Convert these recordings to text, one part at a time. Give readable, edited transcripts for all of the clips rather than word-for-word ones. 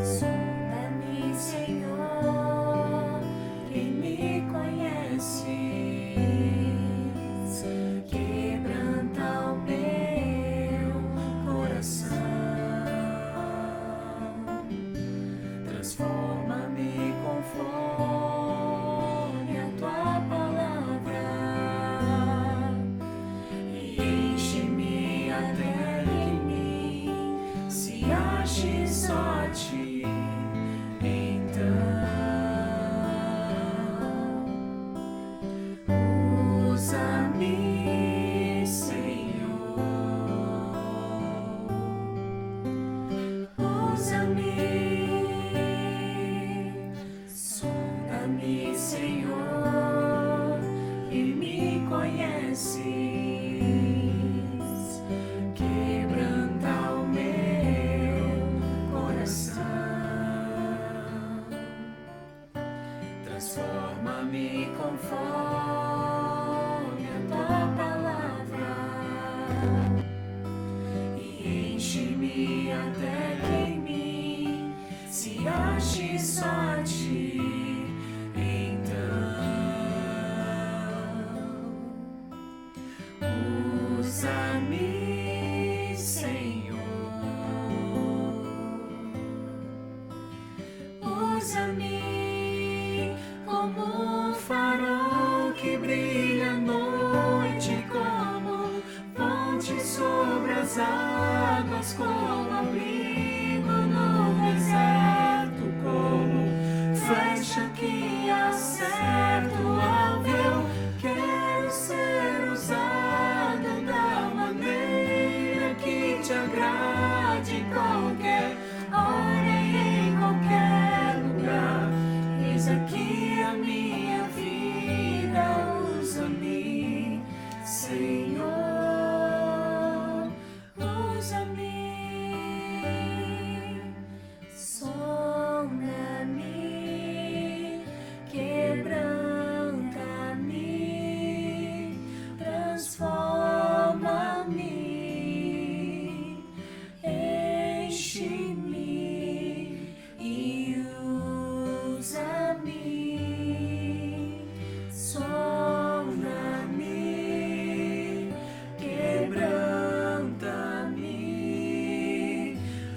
Sonda-me, Senhor, e me conheces, quebranta o meu coração, transforma-me conforme a tua palavra e enche-me até que em mim se ache só a ti. Usa-me, Senhor, usa-me, sonda-me, Senhor, e me conheces, quebranta o meu coração, transforma-me conforme a tua palavra e enche-me até que em mim se ache só a ti. Então, usa-me, Senhor, usa-me como um farol que brilha à noite, como ponte sobre as águas, como abrigo no deserto, como flecha que acerta o alvo. Eu quero ser usado da maneira que te agrade, em qualquer hora e em qualquer lugar. Eis aqui a minha vida, usa-me, Senhor, usa-me, sonda-me, quebranta-me, transforma-me, enche-me e usa-me, sonda-me, quebranta-me,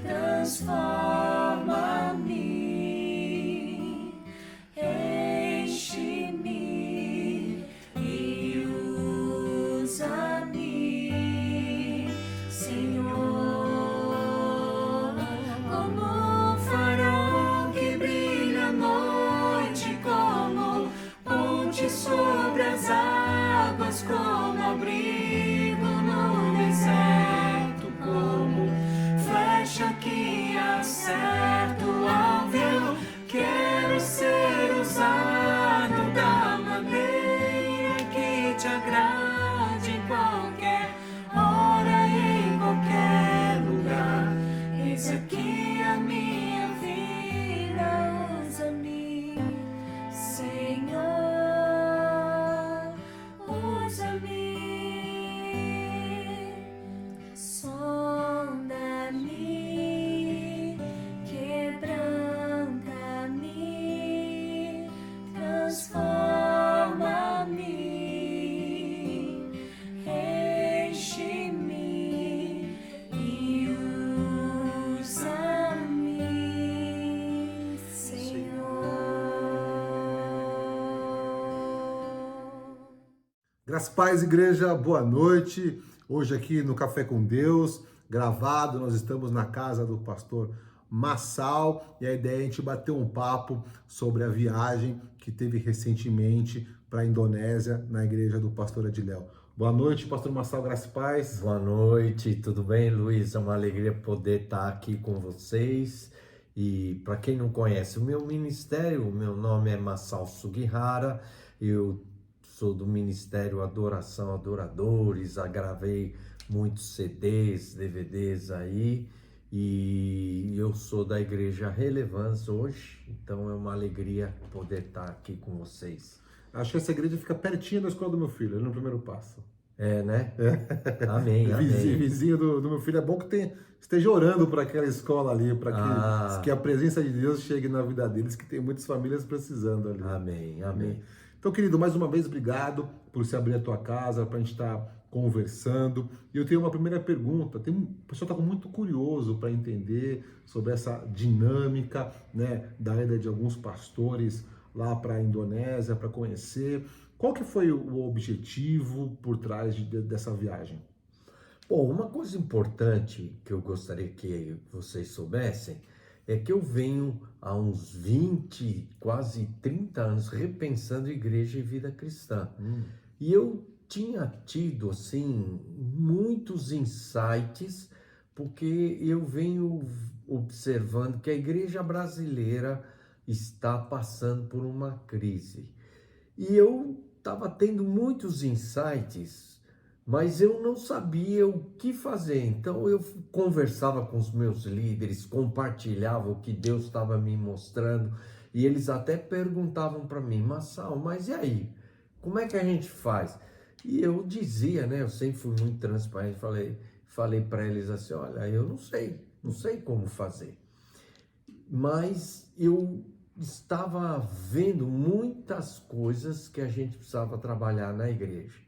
transforma-me, enche-me e usa-me, Senhor, como um farol que brilha à noite, como ponte sobre as águas, como abrigo no deserto, como flecha que acerta o alvo. Eu quero ser usado da maneira que te agrade, em qualquer hora e em qualquer lugar. Eis aqui a minha vida, usa-me, Senhor, usa-me, sonda-me, quebranta-me, transforma-me, enche-me e usa-me, Senhor. Graças a Paz, igreja, boa noite. Hoje aqui no Café com Deus, gravado, nós estamos na casa do pastor Massal e a ideia é a gente bater um papo sobre a viagem que teve recentemente para a Indonésia, na igreja do pastor Adiléu. Boa noite, pastor Massal, graças a Paz. Boa noite, tudo bem, Luiz? É uma alegria poder estar aqui com vocês. E para quem não conhece o meu ministério, o meu nome é Massal Sugihara, eu sou do Ministério Adoração Adoradores, gravei muitos CDs, DVDs aí, e eu sou da Igreja Relevância hoje, então é uma alegria poder estar aqui com vocês. Acho que essa igreja fica pertinho da escola do meu filho, ali no primeiro passo. É, né? Amém, Vizinho, amém. vizinho do meu filho. É bom que esteja orando por aquela escola ali, para que Ah, a presença de Deus chegue na vida deles, que tem muitas famílias precisando ali. amém, amém. Então, querido, mais uma vez, obrigado por se abrir a tua casa, para a gente estar conversando. E eu tenho uma primeira pergunta. O pessoal está muito curioso para entender sobre essa dinâmica, né, da ida de alguns pastores lá para a Indonésia, para conhecer. Qual que foi o objetivo por trás dessa viagem? Bom, uma coisa importante que eu gostaria que vocês soubessem é que eu venho há uns 20, quase 30 anos repensando igreja e vida cristã. E eu tinha tido, assim, muitos insights, porque eu venho observando que a igreja brasileira está passando por uma crise. E eu estava tendo muitos insights, mas eu não sabia o que fazer. Então eu conversava com os meus líderes, compartilhava o que Deus estava me mostrando, e eles até perguntavam para mim, Massal, mas e aí? Como é que a gente faz? E eu dizia, né? Eu sempre fui muito transparente, falei para eles assim, olha, eu não sei como fazer. Mas eu estava vendo muitas coisas que a gente precisava trabalhar na igreja.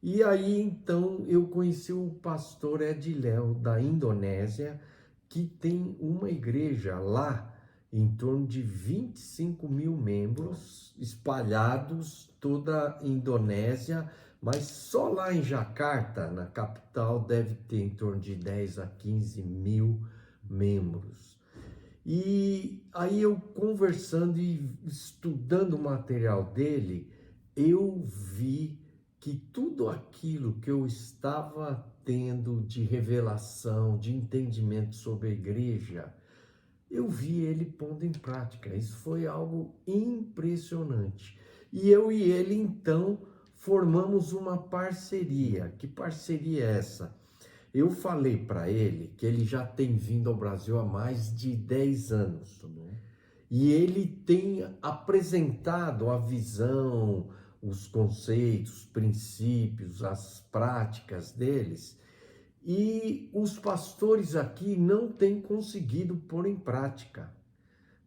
E aí, então, eu conheci o pastor Ediléo, da Indonésia, que tem uma igreja lá, em torno de 25 mil membros, espalhados toda a Indonésia, mas só lá em Jacarta, na capital, deve ter em torno de 10 a 15 mil membros. E aí eu conversando e estudando o material dele, eu vi que tudo aquilo que eu estava tendo de revelação, de entendimento sobre a igreja, eu vi ele pondo em prática. Isso foi algo impressionante. E eu e ele, então, formamos uma parceria. Que parceria é essa? Eu falei para ele que ele já tem vindo ao Brasil há mais de 10 anos. E ele tem apresentado a visão, os conceitos, os princípios, as práticas deles. E os pastores aqui não têm conseguido pôr em prática,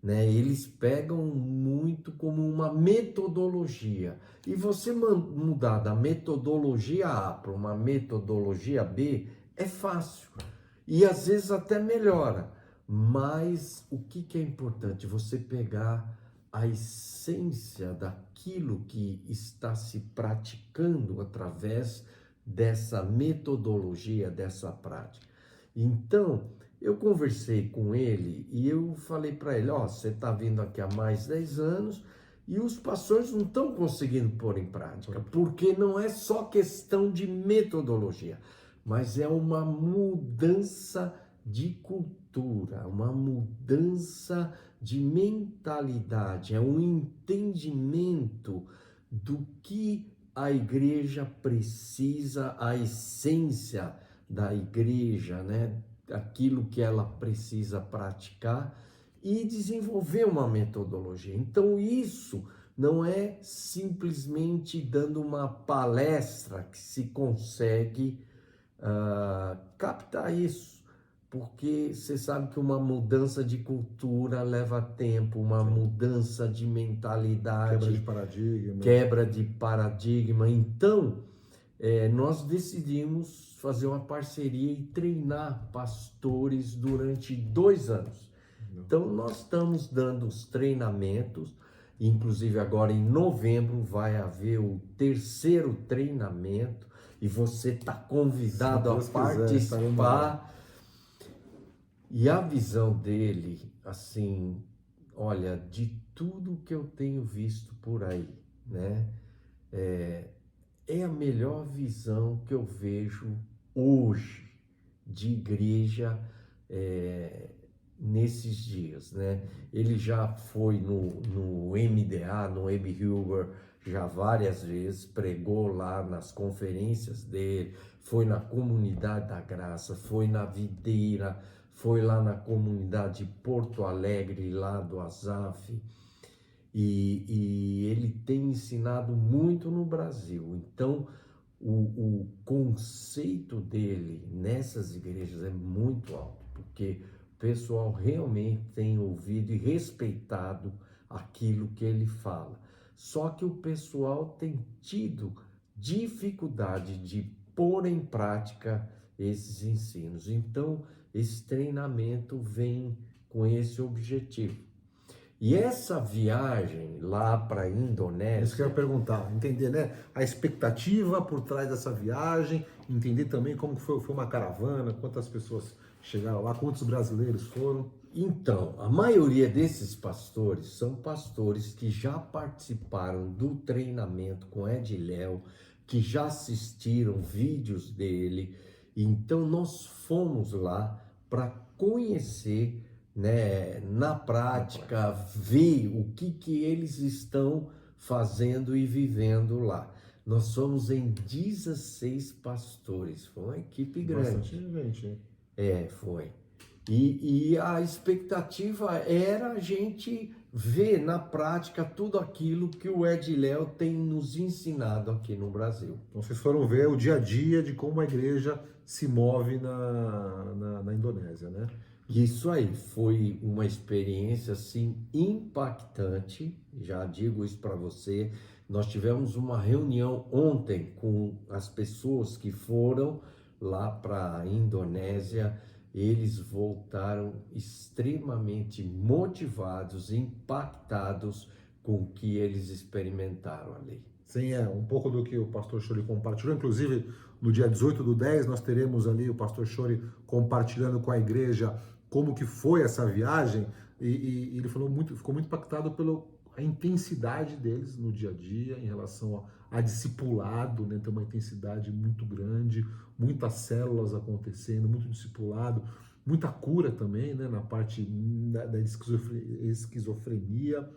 né? Eles pegam muito como uma metodologia. E você mudar da metodologia A para uma metodologia B é fácil. E às vezes até melhora. Mas o que é importante? Você pegar a essência daquilo que está se praticando através dessa metodologia, dessa prática. Então, eu conversei com ele e eu falei para ele, ó, você está vindo aqui há mais de 10 anos e os pastores não estão conseguindo pôr em prática, porque não é só questão de metodologia, mas é uma mudança de cultura, uma mudança de mentalidade, é um entendimento do que a igreja precisa, a essência da igreja, né? Aquilo que ela precisa praticar e desenvolver uma metodologia. Então isso não é simplesmente dando uma palestra que se consegue captar isso, porque você sabe que uma mudança de cultura leva tempo, uma mudança de mentalidade, quebra de paradigma. Então, nós decidimos fazer uma parceria e treinar pastores durante 2 anos. Então, nós estamos dando os treinamentos, inclusive agora em novembro vai haver o 3º treinamento e você está convidado a participar. E a visão dele, assim, olha, de tudo que eu tenho visto por aí, né? É a melhor visão que eu vejo hoje de igreja nesses dias, né? Ele já foi no MDA, no M. Huber, já várias vezes, pregou lá nas conferências dele, foi na Comunidade da Graça, foi na Videira, foi lá na comunidade de Porto Alegre, lá do Azaf, e ele tem ensinado muito no Brasil. Então, o conceito dele nessas igrejas é muito alto, porque o pessoal realmente tem ouvido e respeitado aquilo que ele fala. Só que o pessoal tem tido dificuldade de pôr em prática esses ensinos. Então, esse treinamento vem com esse objetivo. E essa viagem lá para a Isso que eu ia Indonésia, perguntar, entender, né, a expectativa por trás dessa viagem, entender também como que foi uma caravana, quantas pessoas chegaram lá, quantos brasileiros foram. então, a maioria desses pastores são pastores que já participaram do treinamento com Ed Léo, que já assistiram vídeos dele. Então, nós fomos lá para conhecer, né, na prática, ver o que eles estão fazendo e vivendo lá. Nós somos em 16 pastores, foi uma equipe grande. Bastante gente, hein? Foi. E a expectativa era a gente ver na prática tudo aquilo que o Ed Léo tem nos ensinado aqui no Brasil. Então vocês foram ver o dia a dia de como a igreja se move na Indonésia, né? Isso aí foi uma experiência assim impactante, já digo isso para você. Nós tivemos uma reunião ontem com as pessoas que foram lá para a Indonésia. Eles voltaram extremamente motivados, impactados com o que eles experimentaram ali. Sim, um pouco do que o pastor Chori compartilhou. Inclusive, no dia 18/10, nós teremos ali o pastor Chori compartilhando com a igreja como que foi essa viagem. E ele ficou muito impactado pela a intensidade deles no dia a dia em relação a discipulado, né? Tem uma intensidade muito grande, muitas células acontecendo, muito discipulado, muita cura também, né? Na parte da esquizofrenia.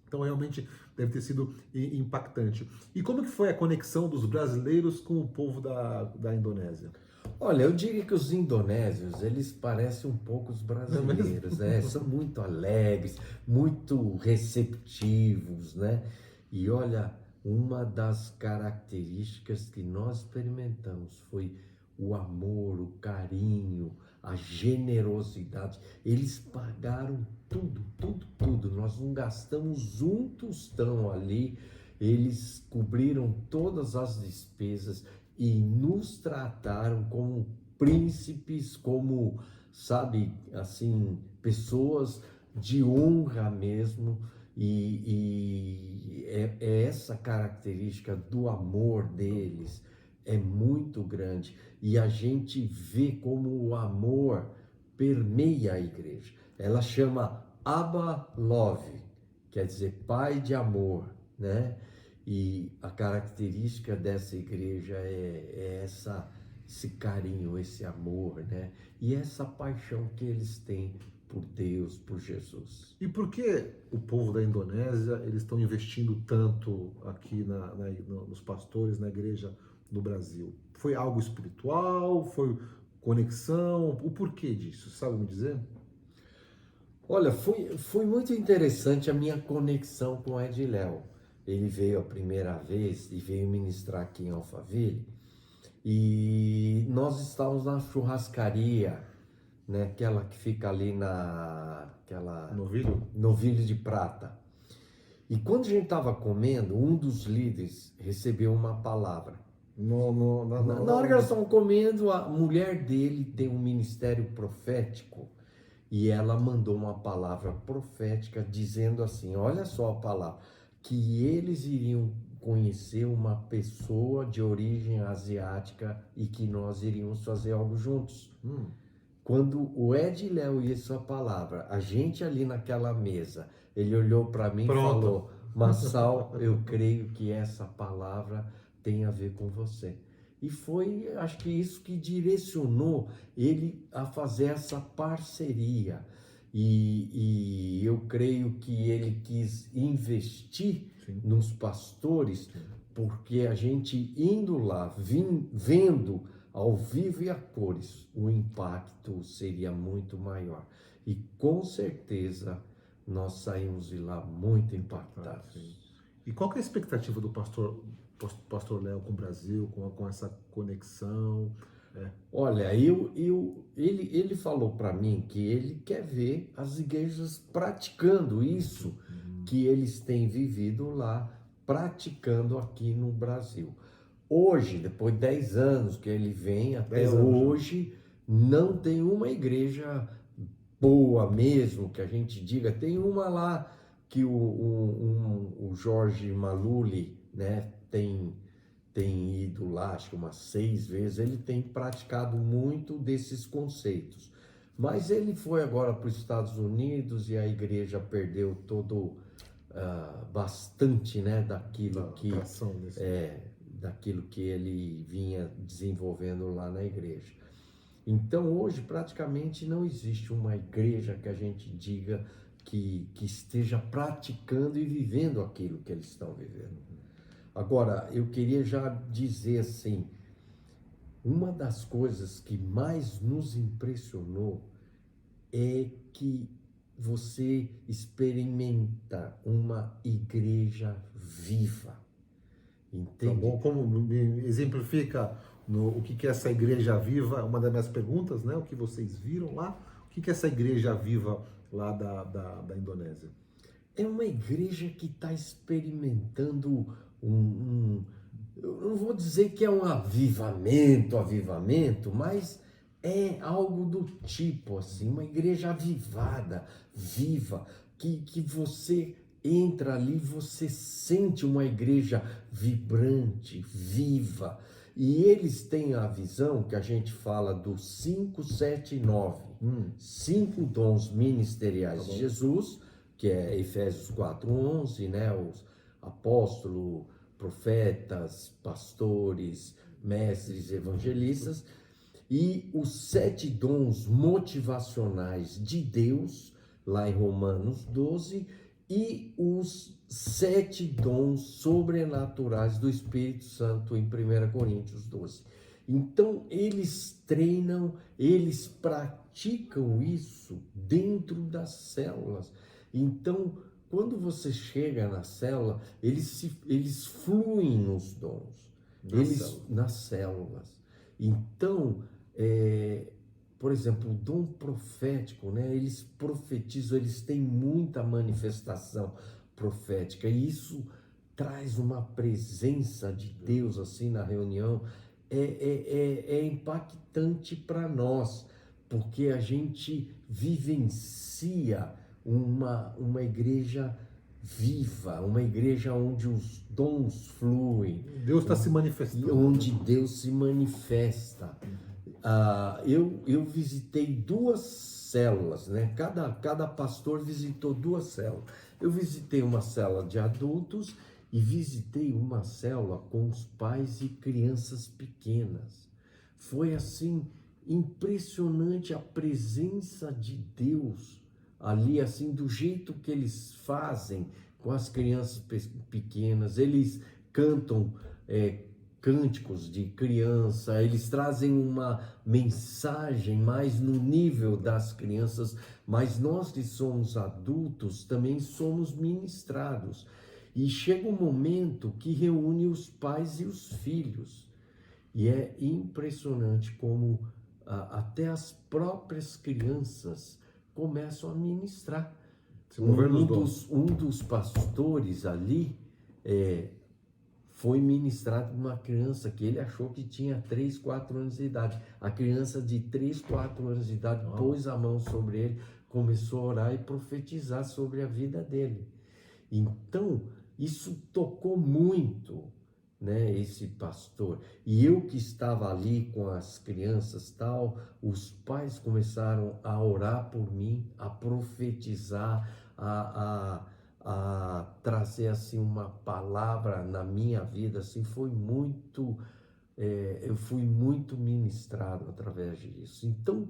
Então, realmente deve ter sido impactante. E como que foi a conexão dos brasileiros com o povo da Indonésia? Olha, eu diria que os indonésios, eles parecem um pouco os brasileiros, né? São muito alegres, muito receptivos, né? E olha, uma das características que nós experimentamos foi o amor, o carinho, a generosidade. Eles pagaram tudo, tudo, tudo. Nós não gastamos um tostão ali. Eles cobriram todas as despesas e nos trataram como príncipes, como, sabe, assim, pessoas de honra mesmo. E é essa característica do amor deles é muito grande. E a gente vê como o amor permeia a igreja. Ela chama Abba Love, quer dizer pai de amor, né? E a característica dessa igreja é esse carinho, esse amor, né? E essa paixão que eles têm por Deus, por Jesus. E por que o povo da Indonésia eles estão investindo tanto aqui nos pastores, na igreja no Brasil? Foi algo espiritual? Foi conexão? O porquê disso? Sabe me dizer? Olha, foi muito interessante a minha conexão com o Ed Léo. Ele veio a primeira vez e veio ministrar aqui em Alphaville. E nós estávamos na churrascaria, né? Aquela que fica ali Novilho de Prata. E quando a gente estava comendo, um dos líderes recebeu uma palavra. Na hora que eles estavam comendo, a mulher dele tem um ministério profético e ela mandou uma palavra profética dizendo assim, olha só a palavra, que eles iriam conhecer uma pessoa de origem asiática e que nós iríamos fazer algo juntos. Quando o Ed Léo e sua palavra, a gente ali naquela mesa, ele olhou para mim e falou, Massal, eu creio que essa palavra tem a ver com você. E foi, acho que isso que direcionou ele a fazer essa parceria. E eu creio que ele quis investir Sim. nos pastores, porque a gente indo lá, vendo ao vivo e a cores, o impacto seria muito maior. E com certeza nós saímos de lá muito impactados. E qual que é a expectativa do pastor Léo com o Brasil, com essa conexão? Olha, ele falou para mim que ele quer ver as igrejas praticando isso que eles têm vivido lá, praticando aqui no Brasil. Hoje, depois de 10 anos que ele vem, até 10 anos já. hoje, não tem uma igreja boa mesmo, que a gente diga. Tem uma lá que o Jorge Maluli, né, tem ido lá, acho que umas 6 vezes, ele tem praticado muito desses conceitos. Mas ele foi agora para os Estados Unidos e a igreja perdeu bastante, né, daquilo que Atração nesse... daquilo que ele vinha desenvolvendo lá na igreja. Então hoje praticamente não existe uma igreja que a gente diga que esteja praticando e vivendo aquilo que eles estão vivendo. Agora, eu queria já dizer assim, uma das coisas que mais nos impressionou é que você experimenta uma igreja viva, entende? Tá bom? Como me exemplifica o que é essa igreja viva? Uma das minhas perguntas, né? O que vocês viram lá? O que é essa igreja viva lá da Indonésia? É uma igreja que está experimentando eu não vou dizer que é um avivamento, mas é algo do tipo assim, uma igreja avivada, viva, que você entra ali, você sente uma igreja vibrante, viva. E eles têm a visão que a gente fala do 5, 7 e 9. 5 dons ministeriais de Jesus, que é Efésios 4:11, né? Os apóstolos, profetas, pastores, mestres, evangelistas, e os 7 dons motivacionais de Deus, lá em Romanos 12, e os 7 dons sobrenaturais do Espírito Santo em 1 Coríntios 12. Então, eles treinam, eles praticam isso dentro das células. Então, quando você chega na célula, eles fluem nos dons, nas células. Então, por exemplo, o dom profético, né? Eles profetizam, eles têm muita manifestação profética, e isso traz uma presença de Deus assim na reunião. É impactante para nós, porque a gente vivencia uma igreja viva, uma igreja onde os dons fluem. Deus está se manifestando. Onde Deus se manifesta. Eu visitei 2 células, né? Cada pastor visitou 2 células. Eu visitei uma célula de adultos e visitei uma célula com os pais e crianças pequenas. Foi assim impressionante a presença de Deus ali, assim, do jeito que eles fazem com as crianças pequenas. Eles cantam cânticos de criança, eles trazem uma mensagem mais no nível das crianças, mas nós que somos adultos também somos ministrados. E chega um momento que reúne os pais e os filhos. E é impressionante como até as próprias crianças começam a ministrar. Um dos pastores ali foi ministrado uma criança que ele achou que tinha 3, 4 anos de idade. A criança de 3, 4 anos de idade pôs a mão sobre ele, começou a orar e profetizar sobre a vida dele. Então, isso tocou muito, né, esse pastor. E eu que estava ali com as crianças tal, os pais começaram a orar por mim, a profetizar, a trazer assim uma palavra na minha vida. Assim, foi muito, eu fui muito ministrado através disso. Então,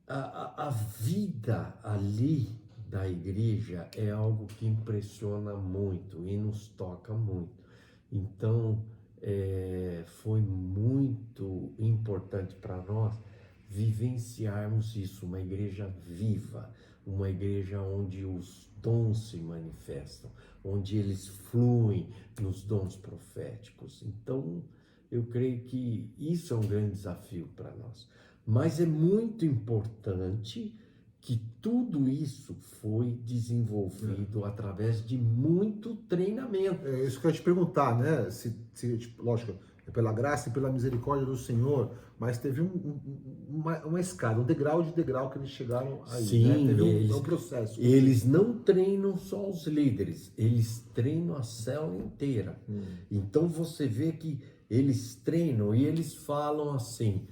a vida ali da igreja é algo que impressiona muito e nos toca muito. Então, foi muito importante para nós vivenciarmos isso, uma igreja viva, uma igreja onde os dons se manifestam, onde eles fluem nos dons proféticos. Então, eu creio que isso é um grande desafio para nós. Mas é muito importante que tudo isso foi desenvolvido através de muito treinamento. É isso que eu ia te perguntar, né? Tipo, lógico, é pela graça e pela misericórdia do Senhor, mas teve uma escada, um degrau de degrau que eles chegaram aí, Sim, né? Teve eles, um processo. Eles não treinam só os líderes, eles treinam a célula inteira. Então você vê que eles treinam e eles falam assim,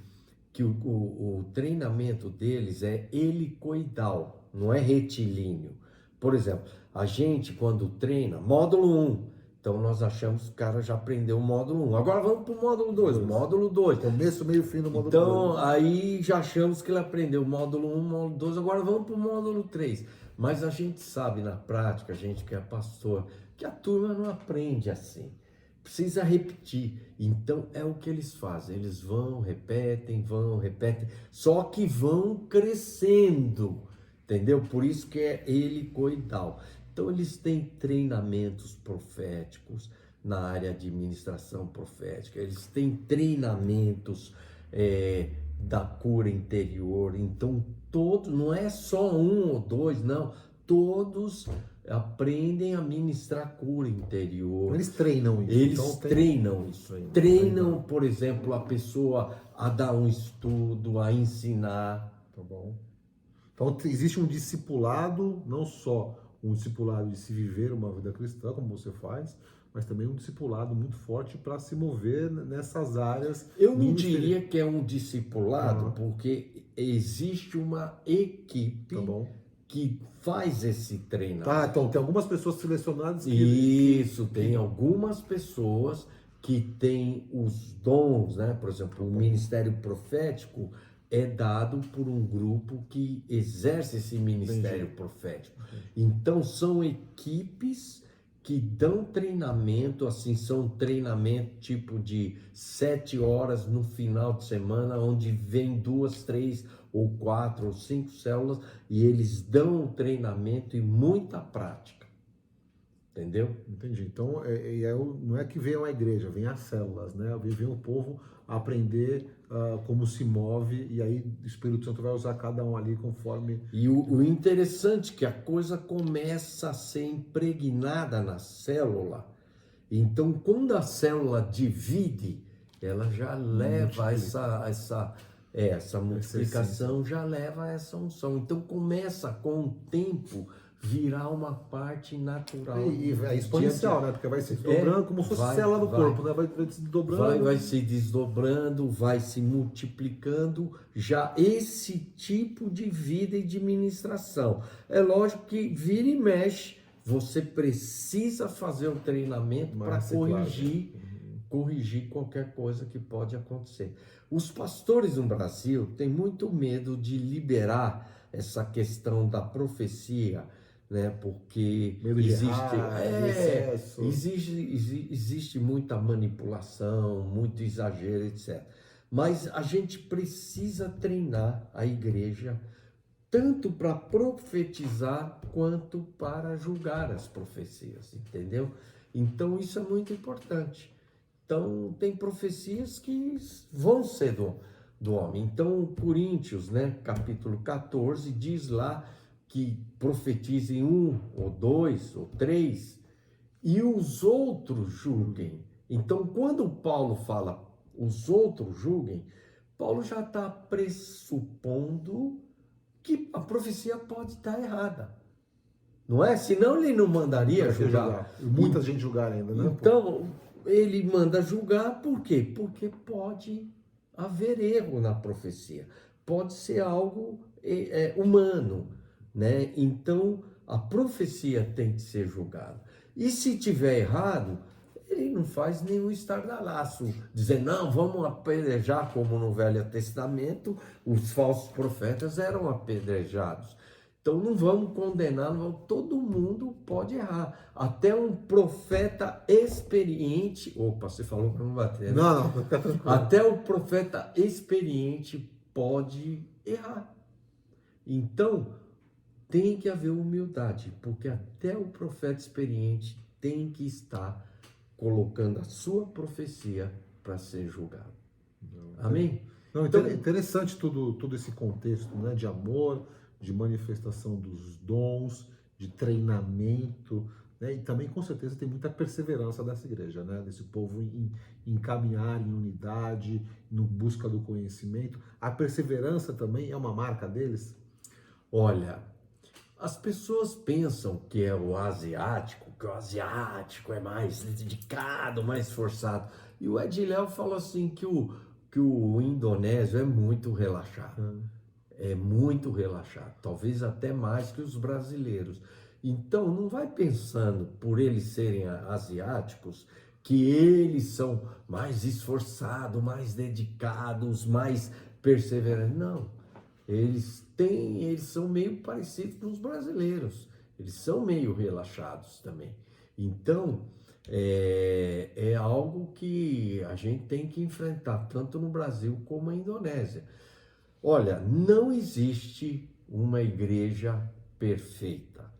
que o treinamento deles é helicoidal, não é retilíneo. Por exemplo, a gente quando treina, módulo 1, então nós achamos que o cara já aprendeu o módulo 1. Agora vamos para o módulo 2, módulo 2. Começo, meio, fim do módulo 2. Então aí já achamos que ele aprendeu o módulo 1, módulo 2, agora vamos para o módulo 3. Mas a gente sabe na prática, a gente que é pastor, que a turma não aprende assim. Precisa repetir. Então é o que eles fazem. Eles vão, repetem, só que vão crescendo, entendeu? Por isso que é helicoidal. Então eles têm treinamentos proféticos na área de administração profética, eles têm treinamentos da cura interior. Então todos, não é só um ou dois, não, todos aprendem a ministrar cura interior. Eles treinam isso. Eles então, treinam isso. Treinam, por exemplo, a pessoa a dar um estudo, a ensinar. Tá bom. Então existe um discipulado, não só um discipulado de se viver uma vida cristã, como você faz, mas também um discipulado muito forte para se mover nessas áreas. Eu não diria que é um discipulado, porque existe uma equipe que faz esse treinamento. Tá, então tem algumas pessoas selecionadas tem algumas pessoas que têm os dons, né? Por exemplo, o ministério profético é dado por um grupo que exerce esse ministério profético. Então são equipes que dão treinamento, assim, são treinamento tipo de 7 horas no final de semana, onde vem 2, 3 ou 4 ou 5 células e eles dão treinamento e muita prática. Entendeu? Entendi. Então, não é que venham a igreja, vem as células, né? Vem o povo aprender como se move, e aí o Espírito Santo vai usar cada um ali conforme... E o interessante é que a coisa começa a ser impregnada na célula. Então, quando a célula divide, ela já leva essa multiplicação, já leva a essa unção. Então, começa com o tempo virar uma parte natural. E é exponencial, né? Porque vai se dobrando como se fosse célula do corpo, né? Vai se desdobrando. Vai se desdobrando, vai se multiplicando. Já esse tipo de vida e de ministração. É lógico que vira e mexe, você precisa fazer um treinamento para corrigir qualquer coisa que pode acontecer. Os pastores no Brasil têm muito medo de liberar essa questão da profecia, né? Porque existe muita manipulação, muito exagero, etc. Mas a gente precisa treinar a igreja tanto para profetizar quanto para julgar as profecias, entendeu? Então isso é muito importante. Então tem profecias que vão ser do homem. Então Coríntios, né, capítulo 14, diz lá que profetizem 1 ou 2 ou 3 e os outros julguem. Então quando Paulo fala os outros julguem, Paulo já está pressupondo que a profecia pode estar errada. Não é? Senão ele não mandaria julgar. Muita gente julgar ainda, né? Então, ele manda julgar por quê? Porque pode haver erro na profecia. Pode ser algo humano, né? Então, a profecia tem que ser julgada. E se tiver errado, ele não faz nenhum estardalhaço, dizer, não, vamos apedrejar, como no Velho Testamento, os falsos profetas eram apedrejados. Então não vamos condenar, todo mundo pode errar. Até um profeta experiente. Opa, você falou para não bater, né? Não, fica tranquilo. Até o profeta experiente pode errar. Então tem que haver humildade, porque até o profeta experiente tem que estar colocando a sua profecia para ser julgado. Amém? Não, Então, interessante todo esse contexto, né, de amor, de manifestação dos dons, de treinamento, né, e também com certeza tem muita perseverança dessa igreja, né, desse povo em caminhar em unidade, no busca do conhecimento. A perseverança também é uma marca deles. olha, as pessoas pensam que é o asiático, que o asiático é mais dedicado, mais esforçado. E o Ediléo falou assim que o indonésio é muito relaxado. É muito relaxado, talvez até mais que os brasileiros. Então, não vai pensando, por eles serem asiáticos, que eles são mais esforçados, mais dedicados, mais perseverantes. Não, eles são meio parecidos com os brasileiros. Eles são meio relaxados também. Então, é algo que a gente tem que enfrentar, tanto no Brasil como na Indonésia. Olha, não existe uma igreja perfeita,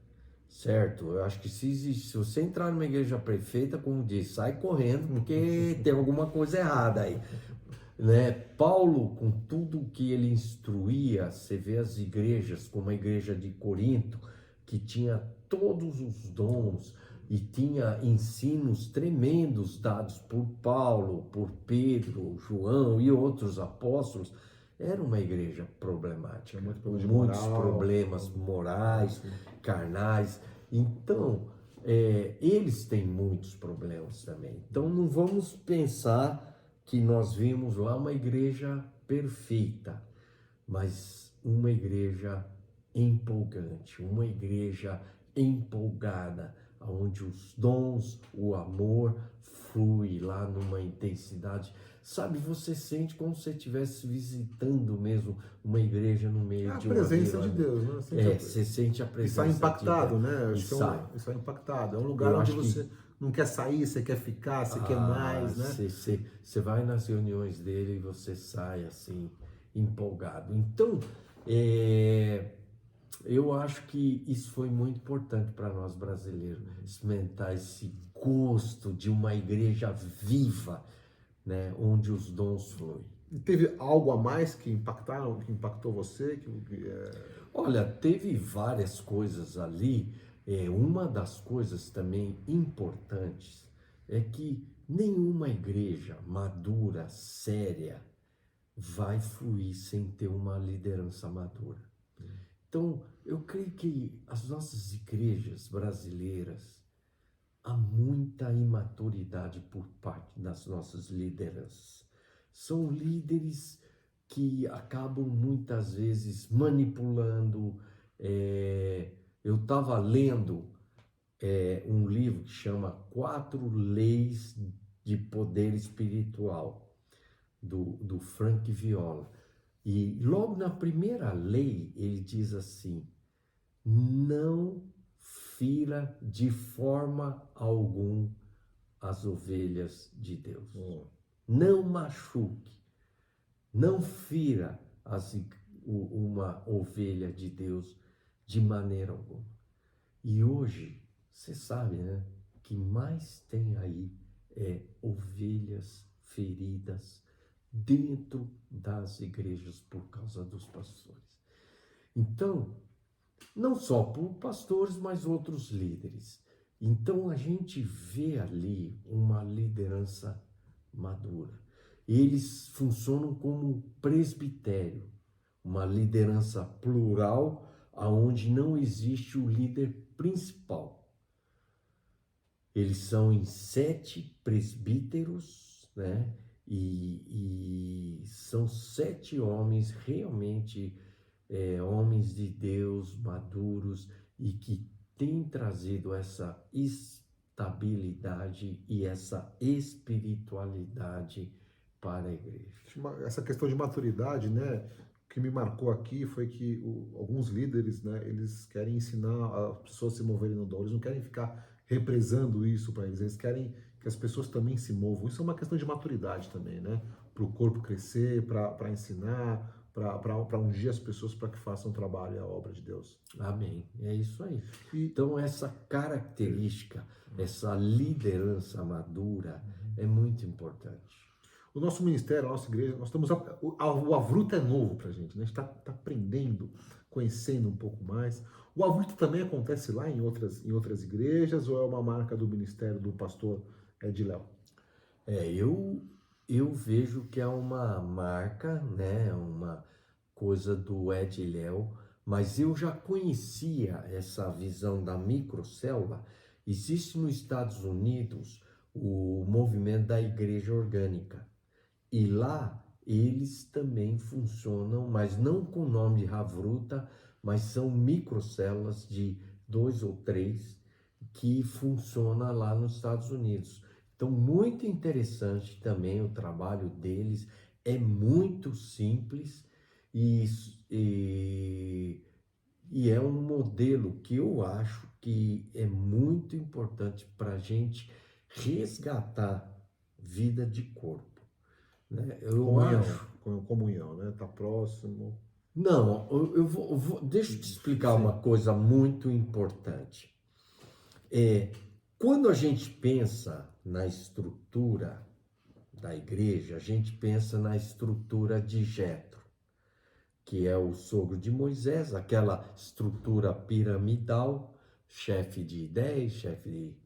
certo? Eu acho que se você entrar numa igreja perfeita, como diz, sai correndo, porque tem alguma coisa errada aí, né? Paulo, com tudo que ele instruía, você vê as igrejas, como a igreja de Corinto, que tinha todos os dons e tinha ensinos tremendos dados por Paulo, por Pedro, João e outros apóstolos. Era uma igreja problemática, muitos problemas morais, carnais. Então, eles têm muitos problemas também. Então, não vamos pensar que nós vimos lá uma igreja perfeita, mas uma igreja empolgante, uma igreja empolgada, onde os dons, o amor flui lá numa intensidade. Sabe, você sente como se você estivesse visitando mesmo uma igreja no meio de uma presença de vila. Deus, né? Você sente a E presença sai impactado, de Deus. né? E Acho que sai. isso é impactado. É um lugar Eu onde acho você não quer sair, você quer ficar, você quer mais, né? Você vai nas reuniões dele e você sai assim, empolgado. Então, eu acho que isso foi muito importante para nós brasileiros, experimentar esse gosto de uma igreja viva, né, onde os dons fluem. E teve algo a mais que impactou você? Olha, teve várias coisas ali. Uma das coisas também importantes é que nenhuma igreja madura, séria, vai fluir sem ter uma liderança madura. Então, eu creio que as nossas igrejas brasileiras, há muita imaturidade por parte das nossas lideranças. São líderes que acabam muitas vezes manipulando. Eu estava lendo um livro que chama 4 Leis de Poder Espiritual, do Frank Viola. E logo na primeira lei ele diz assim: não fira de forma alguma as ovelhas de Deus. Não machuque, não fira uma ovelha de Deus de maneira alguma. E hoje, você sabe, né, que mais tem aí ovelhas feridas dentro das igrejas por causa dos pastores. Então, não só por pastores, mas outros líderes. Então a gente vê ali uma liderança madura. Eles funcionam como presbitério, uma liderança plural, aonde não existe o líder principal. Eles são em 7 presbíteros, né? E são 7 homens realmente homens de Deus maduros e que têm trazido essa estabilidade e essa espiritualidade para a igreja. Essa questão de maturidade, né? que me marcou aqui foi que alguns líderes, né, eles querem ensinar as pessoas a se moverem no dom, eles não querem ficar represando isso para eles querem que as pessoas também se movam. Isso é uma questão de maturidade também, né? Para o corpo crescer, para ensinar, para ungir as pessoas para que façam o trabalho e a obra de Deus. Amém. É isso aí. E Então, essa característica, essa liderança madura é muito importante. o nosso ministério, a nossa igreja, nós estamos. O Avruta é novo para a gente, né? A gente está aprendendo, conhecendo um pouco mais. O Avruta também acontece lá em outras igrejas ou é uma marca do ministério do pastor Ediléo? Eu vejo que é uma marca, né? Uma coisa do Ediléu, mas eu já conhecia essa visão da microcélula. Existe nos Estados Unidos o movimento da igreja orgânica. E lá eles também funcionam, mas não com o nome de Havruta, mas são microcélulas de 2 ou 3 que funcionam lá nos Estados Unidos. Então, muito interessante também o trabalho deles, é muito simples e, e é um modelo que eu acho que é muito importante para a gente resgatar vida de corpo. Né? Comunhão, né? Tá próximo. Não, deixa eu te explicar uma coisa muito importante. Quando a gente pensa na estrutura da igreja, a gente pensa na estrutura de Jetro, que é o sogro de Moisés, aquela estrutura piramidal, chefe de 10, chefe de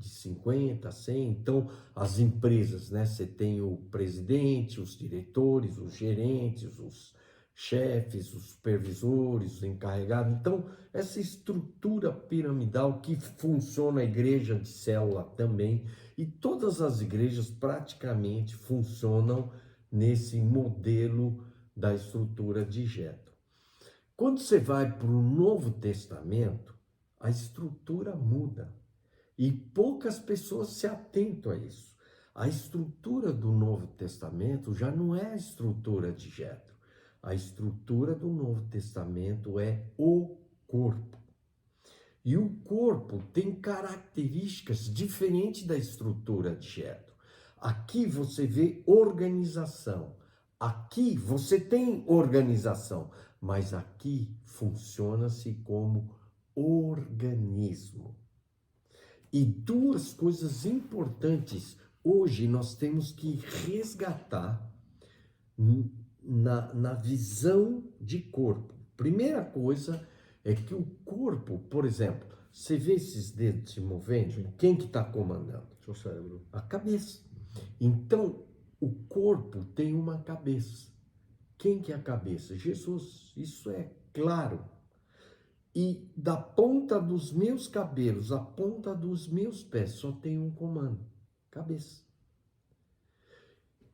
50, 100. Então, as empresas, né? Você tem o presidente, os diretores, os gerentes, os chefes, os supervisores, os encarregados. Então, essa estrutura piramidal que funciona a igreja de célula também, e todas as igrejas praticamente funcionam nesse modelo da estrutura de Jetro. Quando você vai para o Novo Testamento, a estrutura muda. E poucas pessoas se atentam a isso. A estrutura do Novo Testamento já não é a estrutura de Jetro. A estrutura do Novo Testamento é o corpo. E o corpo tem características diferentes da estrutura de Jetro. Aqui você vê organização. Aqui você tem organização, mas aqui funciona-se como organismo. E duas coisas importantes hoje nós temos que resgatar na visão de corpo. Primeira coisa é que o corpo, por exemplo, você vê esses dedos se movendo, Sim. Quem que está comandando? Seu cérebro. A cabeça. Então, o corpo tem uma cabeça. Quem que é a cabeça? Jesus. Isso é claro. E da ponta dos meus cabelos à ponta dos meus pés só tem um comando: cabeça.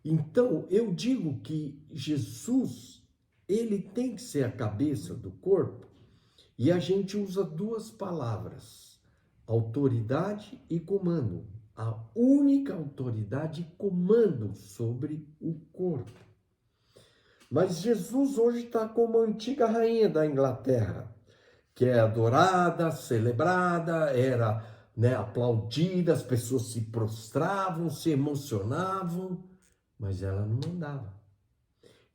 Então, eu digo que Jesus, ele tem que ser a cabeça do corpo, e a gente usa duas palavras: autoridade e comando. A única autoridade e comando sobre o corpo. Mas Jesus hoje está como a antiga rainha da Inglaterra, que é adorada, celebrada, era aplaudida, as pessoas se prostravam, se emocionavam, mas ela não mandava.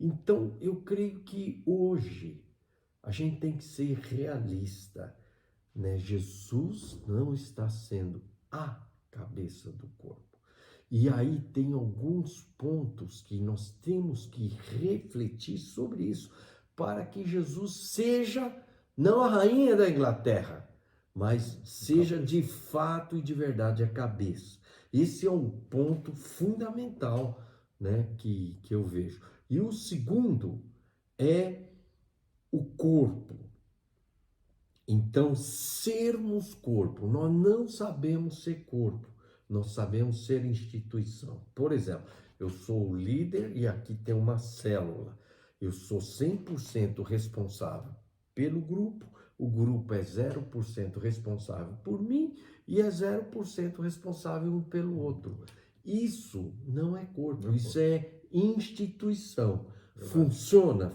Então, eu creio que hoje a gente tem que ser realista, né? Jesus não está sendo a cabeça do corpo. E aí tem alguns pontos que nós temos que refletir sobre isso, para que Jesus seja não a rainha da Inglaterra, mas seja de fato e de verdade a cabeça. Esse é um ponto fundamental, né, que eu vejo. E o segundo é o corpo. Então, sermos corpo, nós não sabemos ser corpo, nós sabemos ser instituição. Por exemplo, eu sou o líder e aqui tem uma célula. Eu sou 100% responsável pelo grupo, o grupo é 0% responsável por mim e é 0% responsável um pelo outro. Isso não é corpo, isso é instituição. Funciona,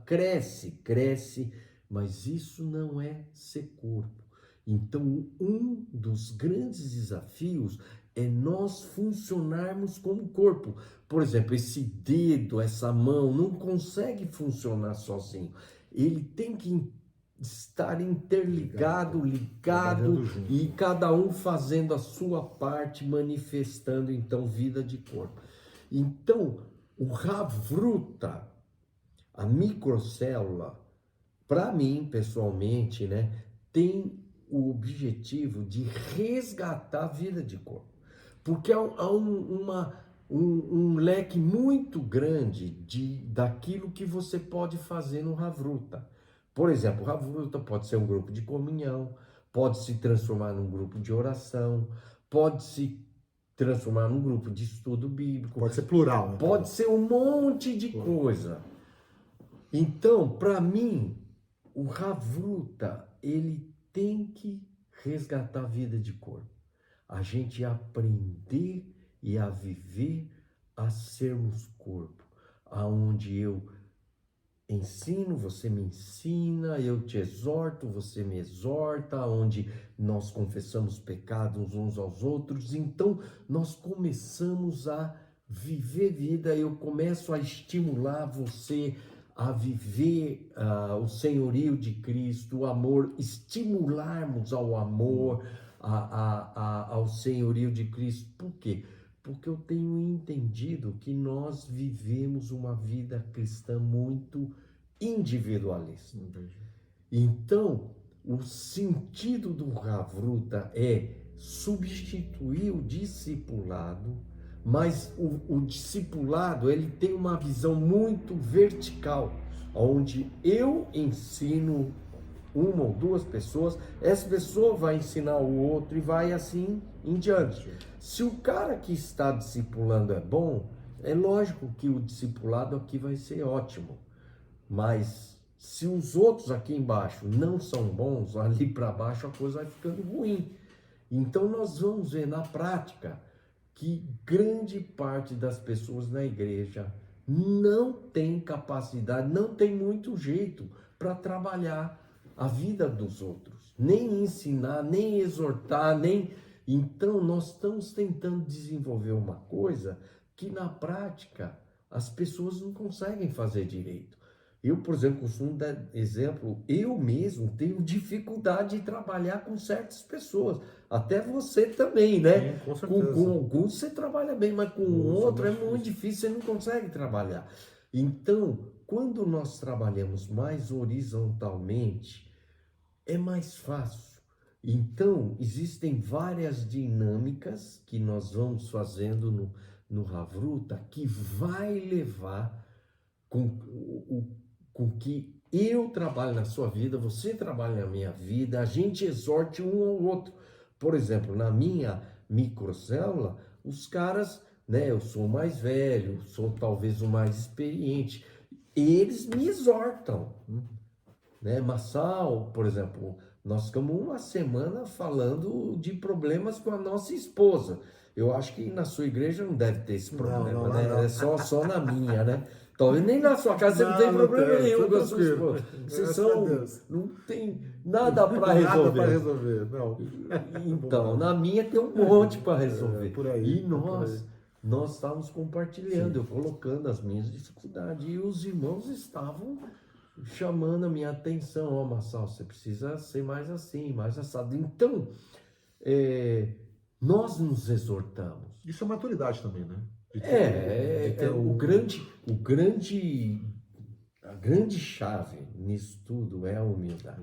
cresce, mas isso não é ser corpo. Então, um dos grandes desafios é nós funcionarmos como corpo. Por exemplo, esse dedo, essa mão, não consegue funcionar sozinho. Ele tem que estar interligado, ligado, e cada um fazendo a sua parte, manifestando então vida de corpo. Então, o Havruta, a microcélula, para mim, pessoalmente, né, tem o objetivo de resgatar a vida de corpo. Porque há um leque muito grande daquilo que você pode fazer no Havruta. Por exemplo, o Havruta pode ser um grupo de comunhão, pode se transformar num grupo de oração, pode se transformar num grupo de estudo bíblico. Pode ser plural, né? Pode ser um monte de coisa. Então, para mim, o Havruta, ele tem que resgatar a vida de corpo. A gente aprender e a viver a sermos corpo, aonde eu ensino, você me ensina, eu te exorto, você me exorta, onde nós confessamos pecados uns aos outros. Então, nós começamos a viver vida, eu começo a estimular você a viver o senhorio de Cristo, o amor, estimularmos ao amor, ao senhorio de Cristo. Por quê? Porque eu tenho entendido que nós vivemos uma vida cristã muito individualista. Então, o sentido do Havruta é substituir o discipulado, mas o discipulado, ele tem uma visão muito vertical, onde eu ensino uma ou duas pessoas, essa pessoa vai ensinar o outro e vai assim em diante. Se o cara que está discipulando é bom, é lógico que o discipulado aqui vai ser ótimo, mas se os outros aqui embaixo não são bons, ali para baixo a coisa vai ficando ruim. Então nós vamos ver na prática que grande parte das pessoas na igreja não tem capacidade, não tem muito jeito para trabalhar a vida dos outros, nem ensinar, nem exortar, nem... Então nós estamos tentando desenvolver uma coisa que na prática as pessoas não conseguem fazer direito. Eu, por exemplo, costumo dar exemplo, eu mesmo tenho dificuldade de trabalhar com certas pessoas, até você também, né? Com certeza. Com alguns você trabalha bem, mas com o outro é muito difícil, você não consegue trabalhar. Então, quando nós trabalhamos mais horizontalmente, é mais fácil. Então, existem várias dinâmicas que nós vamos fazendo no Havruta que vai levar com que eu trabalhe na sua vida, você trabalhe na minha vida, a gente exorte um ao outro. Por exemplo, na minha microcélula, os caras, né, eu sou mais velho, sou talvez o mais experiente, eles me exortam, né? Massal, por exemplo, nós ficamos uma semana falando de problemas com a nossa esposa. Eu acho que na sua igreja não deve ter esse problema, não, né? não. É só na minha, né? Talvez nem na sua casa você não tem problema nenhum com a sua esposa. Vocês não tem nada para resolver. Nada para resolver, não. Então, na minha tem um monte para resolver. Por aí, E nós estávamos compartilhando, eu colocando as minhas dificuldades. E os irmãos estavam chamando a minha atenção. Ó, Massal, você precisa ser mais assim, mais assado. Então, nós nos exortamos. Isso é maturidade também, né? A grande chave nisso tudo é a humildade.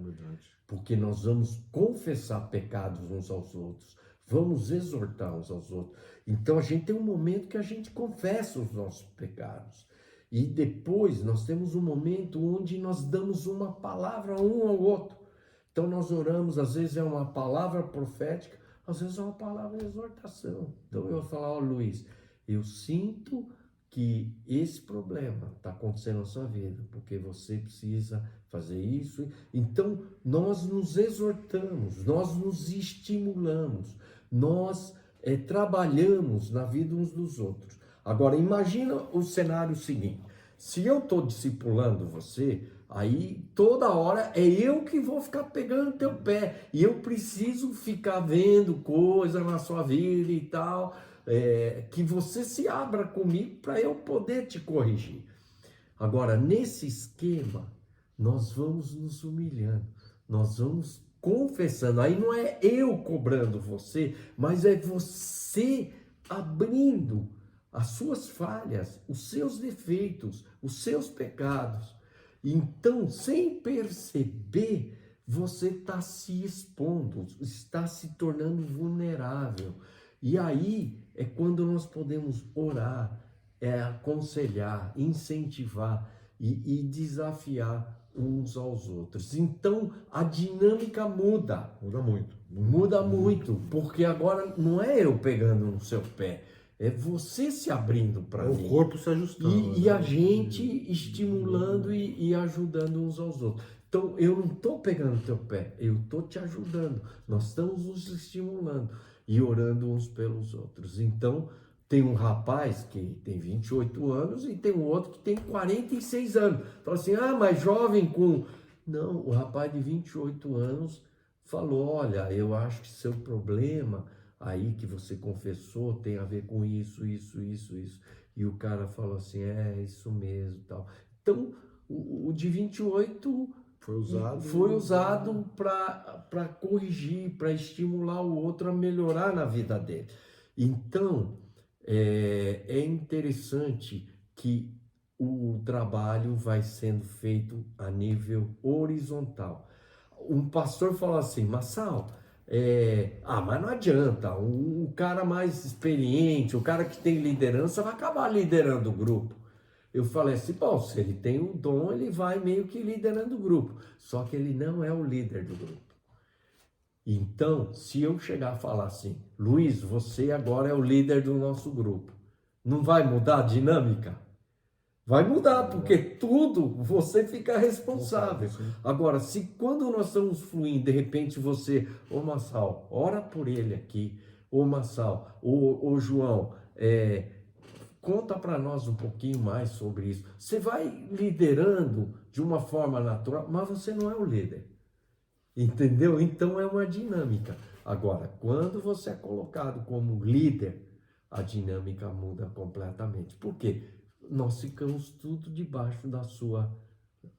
Porque nós vamos confessar pecados uns aos outros, vamos exortar uns aos outros. Então a gente tem um momento que a gente confessa os nossos pecados. E depois nós temos um momento onde nós damos uma palavra um ao outro. Então nós oramos, às vezes é uma palavra profética, às vezes é uma palavra de exortação. Então eu vou falar, ó Luiz, eu sinto que esse problema está acontecendo na sua vida, porque você precisa fazer isso. Então, nós nos exortamos, nós nos estimulamos, nós trabalhamos na vida uns dos outros. Agora, imagina o cenário seguinte, Se eu estou discipulando você, aí toda hora é eu que vou ficar pegando teu pé. E eu preciso ficar vendo coisa na sua vida e tal, que você se abra comigo para eu poder te corrigir. Agora, nesse esquema, nós vamos nos humilhando, nós vamos confessando. Aí não é eu cobrando você, mas é você abrindo as suas falhas, os seus defeitos, os seus pecados. Então, sem perceber, você está se expondo, está se tornando vulnerável. E aí é quando nós podemos orar, aconselhar, incentivar e desafiar uns aos outros. Então, a dinâmica muda. Muda muito. Muda muito, porque agora não é eu pegando no seu pé, é você se abrindo para mim. O corpo se ajustando. E a gente estimulando e ajudando uns aos outros. Então, eu não estou pegando no teu pé, eu estou te ajudando. Nós estamos nos estimulando e orando uns pelos outros. Então, tem um rapaz que tem 28 anos e tem um outro que tem 46 anos. Fala assim, mas jovem com... Não, o rapaz de 28 anos falou, olha, eu acho que seu problema aí que você confessou tem a ver com isso. E o cara falou assim, isso mesmo, tal. Então, o de 28 foi usado para corrigir, para estimular o outro a melhorar na vida dele. Então, é interessante que o trabalho vai sendo feito a nível horizontal. Um pastor falou assim, Massal, mas não adianta, o cara mais experiente, o cara que tem liderança vai acabar liderando o grupo. Eu falei assim, bom, se ele tem um dom, ele vai meio que liderando o grupo, só que ele não é o líder do grupo. Então, se eu chegar a falar assim, Luiz, você agora é o líder do nosso grupo, não vai mudar a dinâmica? Vai mudar, porque tudo você fica responsável. Agora, se quando nós estamos fluindo, de repente você, Massal, ora por ele aqui, Massal, ô João, conta para nós um pouquinho mais sobre isso. Você vai liderando de uma forma natural, mas você não é o líder. Entendeu? Então é uma dinâmica. Agora, quando você é colocado como líder, a dinâmica muda completamente. Por quê? Nós ficamos tudo debaixo da sua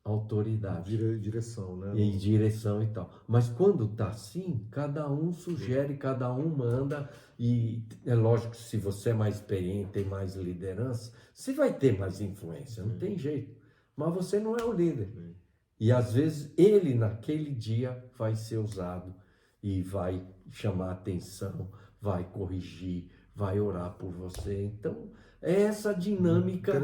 autoridade. Direção, né? E direção e tal. Mas quando tá assim, cada um sugere, cada um manda, e é lógico que se você é mais experiente, tem mais liderança, você vai ter mais influência, não tem jeito. Mas você não é o líder. E às vezes ele naquele dia vai ser usado e vai chamar atenção, vai corrigir, vai orar por você. Então, é essa dinâmica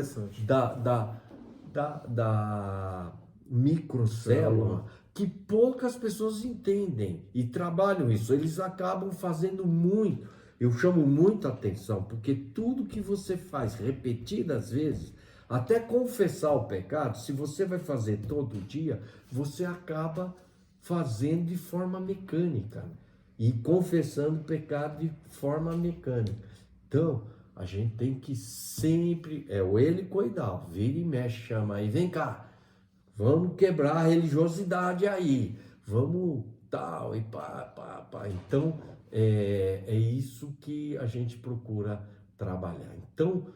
da microcélula que poucas pessoas entendem e trabalham isso. Eles acabam fazendo muito. Eu chamo muita atenção, porque tudo que você faz repetidas vezes, até confessar o pecado, se você vai fazer todo dia, você acaba fazendo de forma mecânica e confessando o pecado de forma mecânica. Então, a gente tem que sempre, o helicoidal, vira e mexe, chama aí, vem cá, vamos quebrar a religiosidade aí, vamos tal e pá. Então, é isso que a gente procura trabalhar. Então,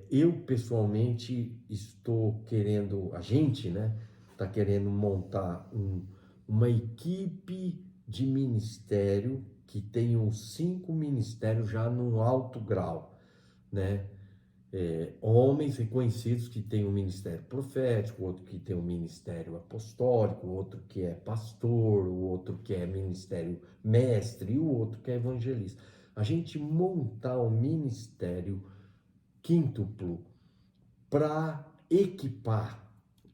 eu pessoalmente estou querendo, a gente, né, está querendo montar uma equipe de ministério que tem uns 5 ministérios já num alto grau, né? Homens reconhecidos que têm um ministério profético, outro que tem um ministério apostólico, outro que é pastor, o outro que é ministério mestre e o outro que é evangelista. A gente montar um ministério quíntuplo para equipar,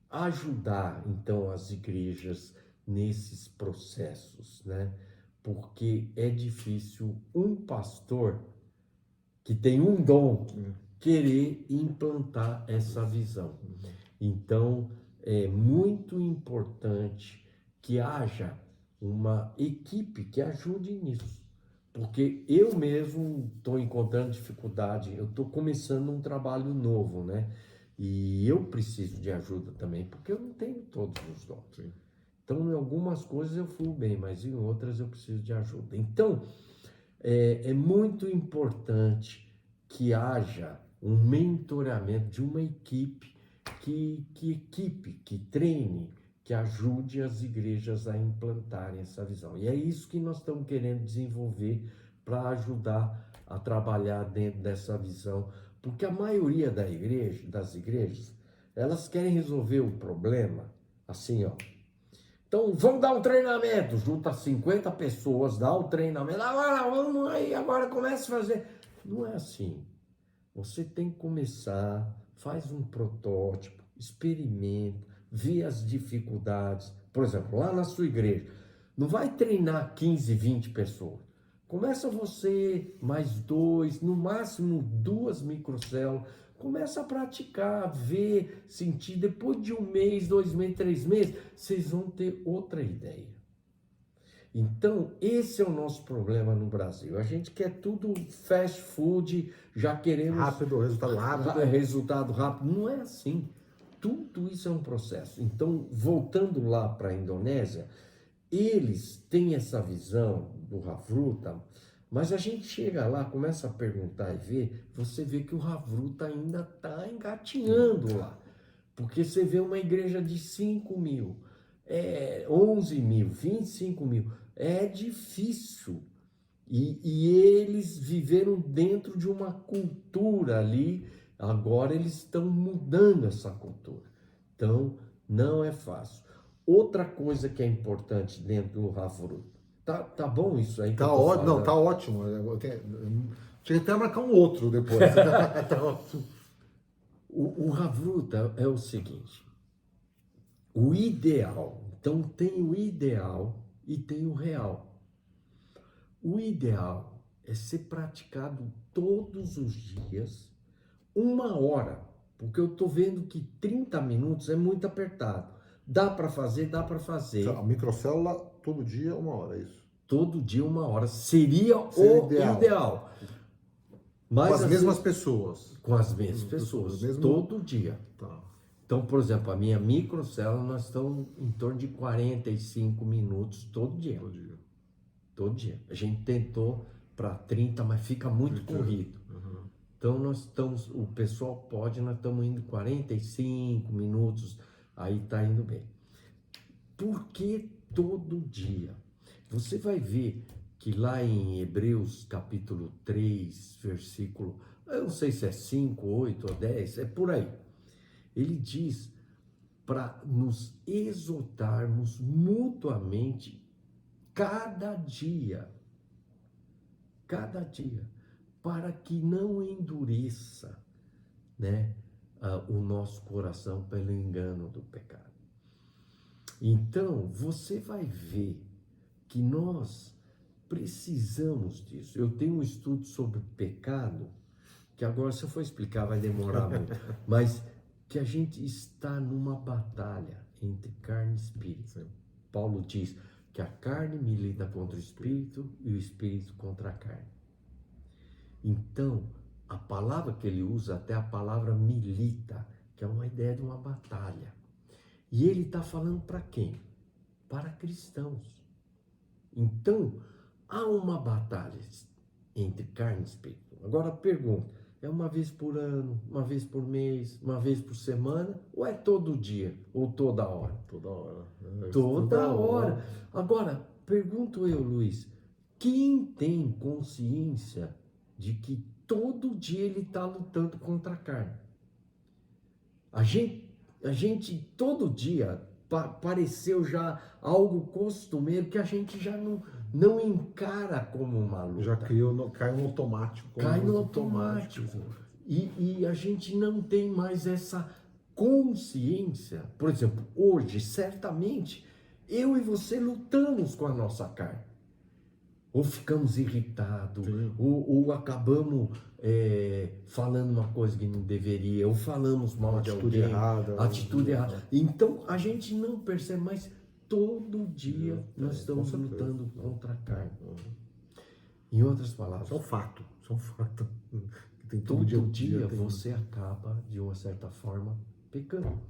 ajudar então as igrejas nesses processos, né? Porque é difícil um pastor que tem um dom querer implantar essa visão. Então, é muito importante que haja uma equipe que ajude nisso. Porque eu mesmo estou encontrando dificuldade, eu estou começando um trabalho novo, né? E eu preciso de ajuda também, porque eu não tenho todos os dons. Sim. Então, em algumas coisas eu fluo bem, mas em outras eu preciso de ajuda. Então, é muito importante que haja um mentoramento de uma equipe que treine, que ajude as igrejas a implantarem essa visão. E é isso que nós estamos querendo desenvolver para ajudar a trabalhar dentro dessa visão, porque a maioria das igrejas, elas querem resolver o problema assim, ó. Então, vamos dar um treinamento, junta 50 pessoas, dá o treinamento, agora vamos aí, agora começa a fazer. Não é assim. Você tem que começar, faz um protótipo, experimenta, vê as dificuldades. Por exemplo, lá na sua igreja, não vai treinar 15, 20 pessoas. Começa você, mais 2, no máximo 2 microcélulas. Começa a praticar, ver, sentir. Depois de 1 mês, 2 meses, 3 meses, vocês vão ter outra ideia. Então, esse é o nosso problema no Brasil. A gente quer tudo fast food, já queremos... Rápido, resultado rápido. Resultado rápido. Não é assim. Tudo isso é um processo. Então, voltando lá para a Indonésia, eles têm essa visão do Havruta, mas a gente chega lá, começa a perguntar e ver, você vê que o Havruta ainda está engatinhando lá. Porque você vê uma igreja de 5 mil, 11 mil, 25 mil. É difícil. E eles viveram dentro de uma cultura ali, agora eles estão mudando essa cultura. Então, não é fácil. Outra coisa que é importante dentro do Havruta, tá bom isso aí? Tá ótimo, não, tá ótimo. Tinha que até marcar um outro depois. Tá ótimo. O Havruta é o seguinte, o ideal, então tem o ideal e tem o real. O ideal é ser praticado todos os dias, 1 hora, porque eu tô vendo que 30 minutos é muito apertado. Dá para fazer, dá para fazer. A microcélula todo dia 1 hora, é isso. Todo dia 1 hora seria o ideal. Mas, com as mesmas pessoas. Com as mesmas pessoas, todo dia. Tá. Então, por exemplo, a minha microcélula, nós estamos em torno de 45 minutos todo dia. Todo dia. A gente tentou para 30, mas fica muito corrido. Uhum. Então, nós estamos, o pessoal pode, nós estamos indo 45 minutos, aí está indo bem. Por que todo dia? Você vai ver que lá em Hebreus capítulo 3, versículo, eu não sei se é 5, 8 ou 10, é por aí. Ele diz para nos exortarmos mutuamente cada dia, para que não endureça, né, o nosso coração pelo engano do pecado. Então, você vai ver que nós precisamos disso. Eu tenho um estudo sobre pecado, que agora, se eu for explicar, vai demorar muito, mas que a gente está numa batalha entre carne e espírito. Sim. Paulo diz que a carne milita contra o espírito e o espírito contra a carne. Então, a palavra que ele usa, até a palavra milita, que é uma ideia de uma batalha. E ele está falando para quem? Para cristãos. Então, há uma batalha entre carne e espírito. Agora, pergunta, é uma vez por ano, uma vez por mês, uma vez por semana, ou é todo dia, ou toda hora? Toda hora. Toda hora. Agora, pergunto eu, Luiz, quem tem consciência de que todo dia ele está lutando contra a carne? A gente todo dia pareceu já algo costumeiro que a gente já não encara como uma luta. Já cai no automático. Cai no automático. E a gente não tem mais essa consciência. Por exemplo, hoje, certamente, eu e você lutamos com a nossa carne. Ou ficamos irritados, ou acabamos falando uma coisa que não deveria, ou falamos mal de alguém. Atitude errada. Então, a gente não percebe, mas todo dia nós estamos lutando contra a carne. Em outras palavras. Isso é um fato. Tem Todo dia tem- você acaba, de uma certa forma, pecando.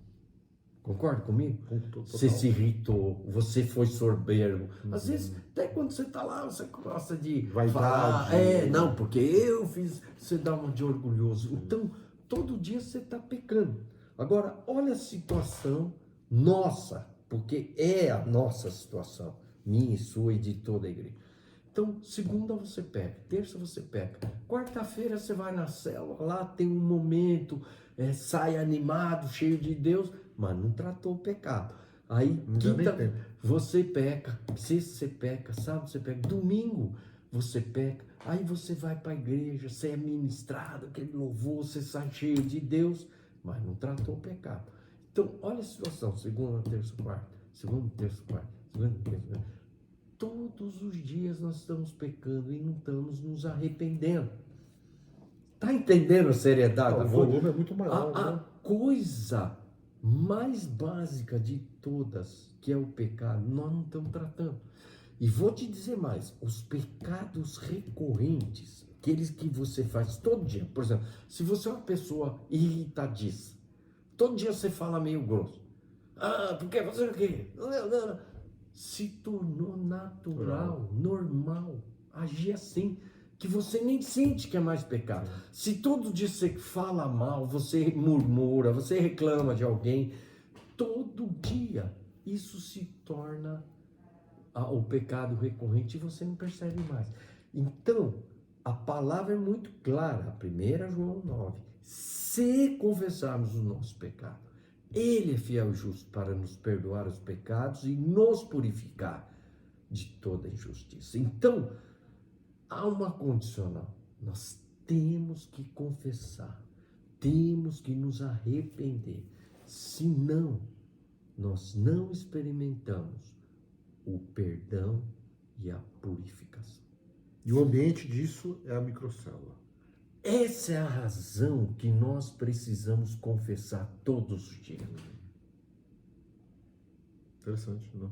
Concorda comigo? Total. Você se irritou, você foi soberbo. Às vezes, até quando você está lá, você gosta de Vaidade. falar, não, porque eu fiz, você dá uma de orgulhoso. Então, todo dia você está pecando. Agora, olha a situação nossa, porque é a nossa situação, minha e sua e de toda a igreja. Então, segunda você peca, terça você peca, quarta-feira você vai na célula, lá tem um momento, sai animado, cheio de Deus, mas não tratou o pecado. Aí, Não deu nem quinta, tempo. você peca, sexta você peca, sábado você peca, domingo você peca, aí você vai para a igreja, você é ministrado, aquele louvor, você sai cheio de Deus, mas não tratou o pecado. Então, olha a situação, segunda, terça, quarta, segunda, terça, quarta, segunda, terça, quarta. Todos os dias nós estamos pecando e não estamos nos arrependendo. Tá entendendo a seriedade da O coisa? volume é muito maior, A né? coisa mais básica de todas, que é o pecado, nós não estamos tratando. E vou te dizer mais, os pecados recorrentes, aqueles que você faz todo dia, por exemplo, se você é uma pessoa irritadiça, todo dia você fala meio grosso, porque você o quê? Não. Se tornou natural, normal, agir assim, que você nem sente que é mais pecado. Se todo dia você fala mal, você murmura, você reclama de alguém, todo dia isso se torna o pecado recorrente e você não percebe mais. Então, a palavra é muito clara, 1 João 9, se confessarmos o nosso pecado, Ele é fiel e justo para nos perdoar os pecados e nos purificar de toda injustiça. Então, há uma condicional. Nós temos que confessar, temos que nos arrepender. Senão, nós não experimentamos o perdão e a purificação. E o ambiente disso é a microcélula. Essa é a razão que nós precisamos confessar todos os dias. Interessante, não?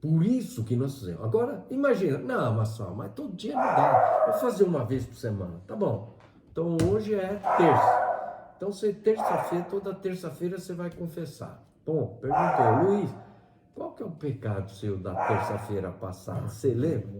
Por isso que nós fizemos. Agora, imagina, não, Marcelo, mas todo dia não dá. Vou fazer uma vez por semana. Tá bom. Então hoje é terça. Então terça-feira, toda terça-feira você vai confessar. Bom, perguntei, Luiz, qual que é o pecado seu da terça-feira passada? Você lembra?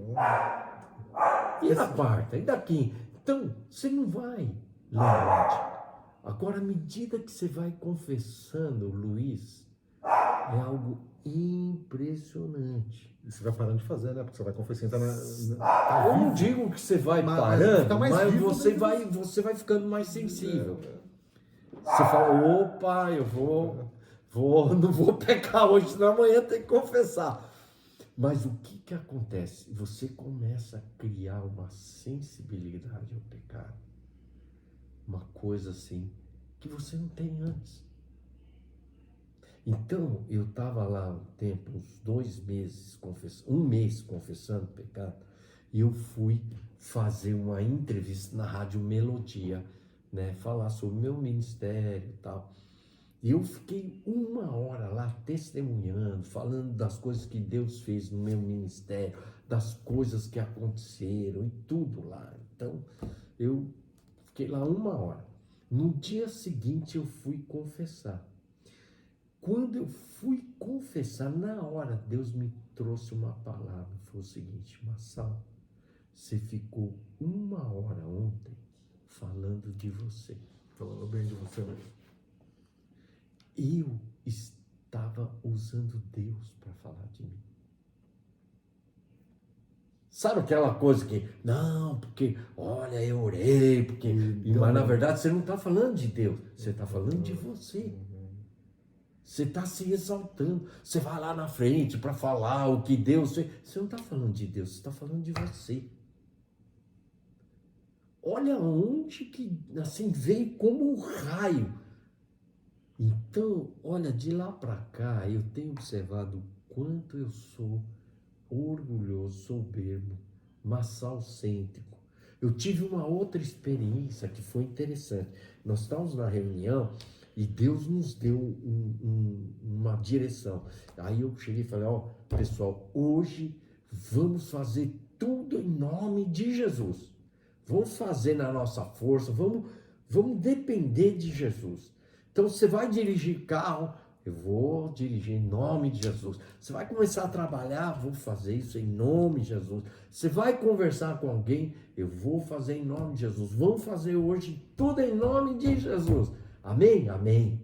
E na quarta? E da quinta? Então, você não vai lembrar. Agora, à medida que você vai confessando, Luiz, é algo impressionante. E você vai parando de fazer, né? Porque você vai confessando. Eu não digo que você vai Mas parando, fica mais mas vivo você dentro você vai ficando mais sensível. Você fala, opa, eu não vou pecar hoje, senão amanhã tem que confessar. Mas o que acontece? Você começa a criar uma sensibilidade ao pecado. Uma coisa assim que você não tem antes. Então, eu estava lá um tempo, uns 2 meses, um mês confessando pecado, e eu fui fazer uma entrevista na Rádio Melodia, né? Falar sobre o meu ministério e tal. E eu fiquei 1 hora lá testemunhando, falando das coisas que Deus fez no meu ministério, das coisas que aconteceram e tudo lá. Então, eu fiquei lá 1 hora. No dia seguinte, eu fui confessar. Quando eu fui confessar, na hora, Deus me trouxe uma palavra. Foi o seguinte, Marcelo, você ficou 1 hora ontem falando de você. Falando bem de você mesmo. Eu estava usando Deus para falar de mim. Sabe aquela coisa que, não, porque, olha, eu orei, porque... Mas na verdade você não está falando de Deus, você está falando de você. Você está se exaltando. Você vai lá na frente para falar o que Deus fez. Você não está falando de Deus, você está falando de você. Olha onde que, assim, veio como um raio. Então, olha, de lá para cá, eu tenho observado o quanto eu sou orgulhoso, soberbo, maçalcêntrico. Eu tive uma outra experiência que foi interessante. Nós estávamos na reunião e Deus nos deu uma direção. Aí eu cheguei e falei, pessoal, hoje vamos fazer tudo em nome de Jesus. vamos fazer na nossa força, vamos depender de Jesus. Então você vai dirigir carro, eu vou dirigir em nome de Jesus. Você vai começar a trabalhar, vou fazer isso em nome de Jesus. Você vai conversar com alguém, eu vou fazer em nome de Jesus. Vamos fazer hoje tudo em nome de Jesus. Amém? Amém.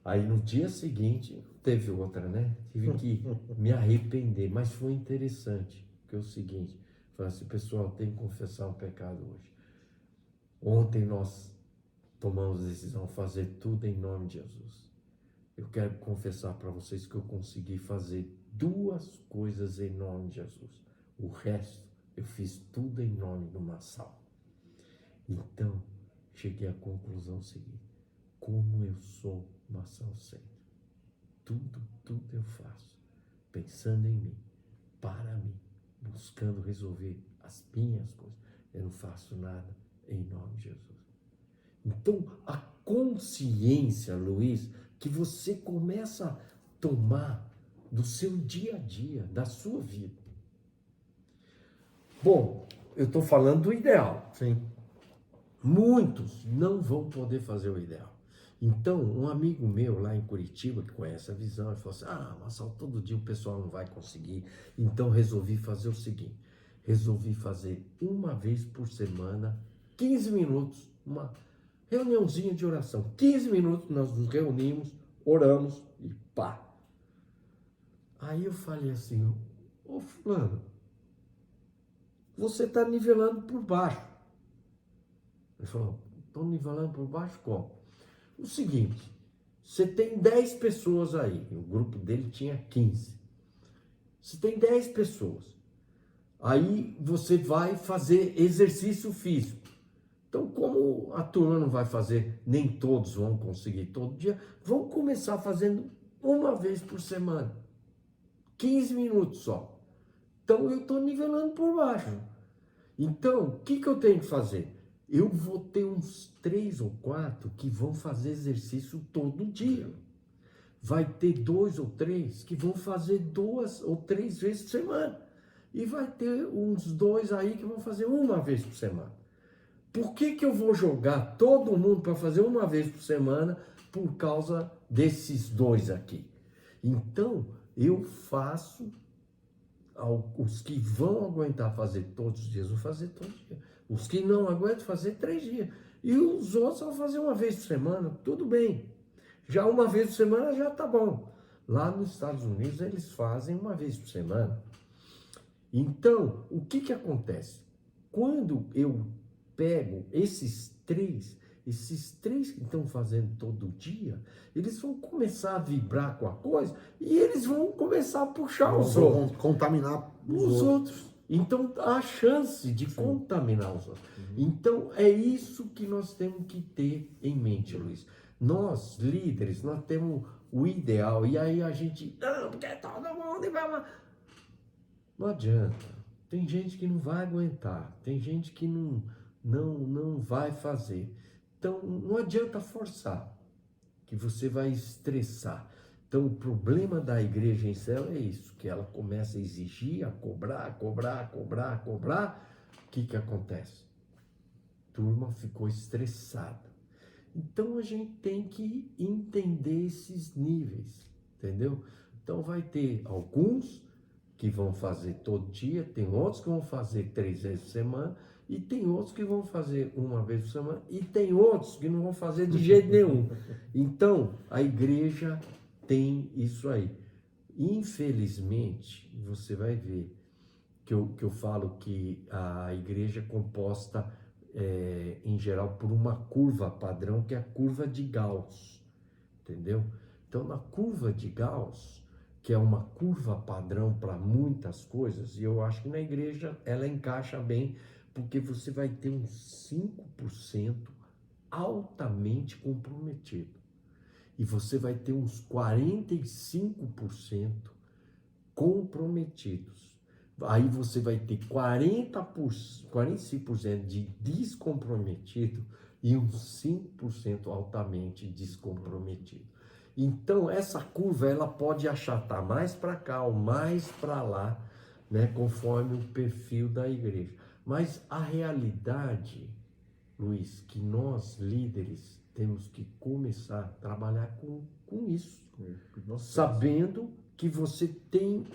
Aí no dia seguinte, teve outra, né? Tive que me arrepender, mas foi interessante, porque é o seguinte, falei assim, pessoal, tem que confessar um pecado hoje. Ontem nós tomamos a decisão de fazer tudo em nome de Jesus. Eu quero confessar para vocês que eu consegui fazer 2 coisas em nome de Jesus. O resto, eu fiz tudo em nome do Massal. Então, cheguei à conclusão seguinte. Como eu sou Massal Center. Tudo eu faço. Pensando em mim, para mim, buscando resolver as minhas coisas. Eu não faço nada em nome de Jesus. Então, a consciência, Luiz, que você começa a tomar do seu dia a dia, da sua vida. Bom, eu estou falando do ideal. Sim. Muitos não vão poder fazer o ideal. Então, um amigo meu lá em Curitiba, que conhece a visão, ele falou assim, Massal, todo dia o pessoal não vai conseguir. Então, resolvi fazer o seguinte, resolvi fazer uma vez por semana, 15 minutos, uma reuniãozinha de oração. 15 minutos nós nos reunimos, oramos e pá. Aí eu falei assim, ô fulano, você está nivelando por baixo. Ele falou, estou nivelando por baixo como? O seguinte, você tem 10 pessoas aí, o grupo dele tinha 15. Você tem 10 pessoas. Aí você vai fazer exercício físico. Então, como a turma não vai fazer, nem todos vão conseguir todo dia, vão começar fazendo uma vez por semana. 15 minutos só. Então, eu estou nivelando por baixo. Então, o que eu tenho que fazer? Eu vou ter uns 3 ou 4 que vão fazer exercício todo dia. Vai ter 2 ou 3 que vão fazer 2 ou 3 vezes por semana. E vai ter uns 2 aí que vão fazer uma vez por semana. Por que eu vou jogar todo mundo para fazer uma vez por semana por causa desses 2 aqui? Então, eu faço, os que vão aguentar fazer todos os dias, vão fazer todos os dias. Os que não aguentam fazer 3 dias. E os outros vão fazer uma vez por semana, tudo bem. Já uma vez por semana já tá bom. Lá nos Estados Unidos eles fazem uma vez por semana. Então, o que acontece? Quando eu pego esses três que estão fazendo todo dia, eles vão começar a vibrar com a coisa e eles vão começar a puxar os outros. Contaminar Os outros. Então, há chance de contaminar os outros. Então, é isso que nós temos que ter em mente, Luiz. Nós, líderes, nós temos o ideal. E aí a gente, não, porque todo mundo vai... Não adianta. Tem gente que não vai aguentar. Tem gente que não vai fazer. Então, não adianta forçar, que você vai estressar. Então, o problema da igreja em célula é isso, que ela começa a exigir, a cobrar. O que acontece? A turma ficou estressada. Então, a gente tem que entender esses níveis, entendeu? Então, vai ter alguns que vão fazer todo dia, tem outros que vão fazer 3 vezes por semana, e tem outros que vão fazer uma vez por semana, e tem outros que não vão fazer de jeito nenhum. Então, a igreja tem isso aí. Infelizmente, você vai ver que eu falo que a igreja é composta, em geral, por uma curva padrão, que é a curva de Gauss, entendeu? Então, na curva de Gauss, que é uma curva padrão para muitas coisas, e eu acho que na igreja ela encaixa bem, porque você vai ter uns 5% altamente comprometido. E você vai ter uns 45% comprometidos. Aí você vai ter 45% de descomprometido e uns 5% altamente descomprometido. Então, essa curva ela pode achatar mais para cá ou mais para lá, né, conforme o perfil da igreja. Mas a realidade, Luiz, que nós líderes temos que começar a trabalhar com isso, sabendo que você tem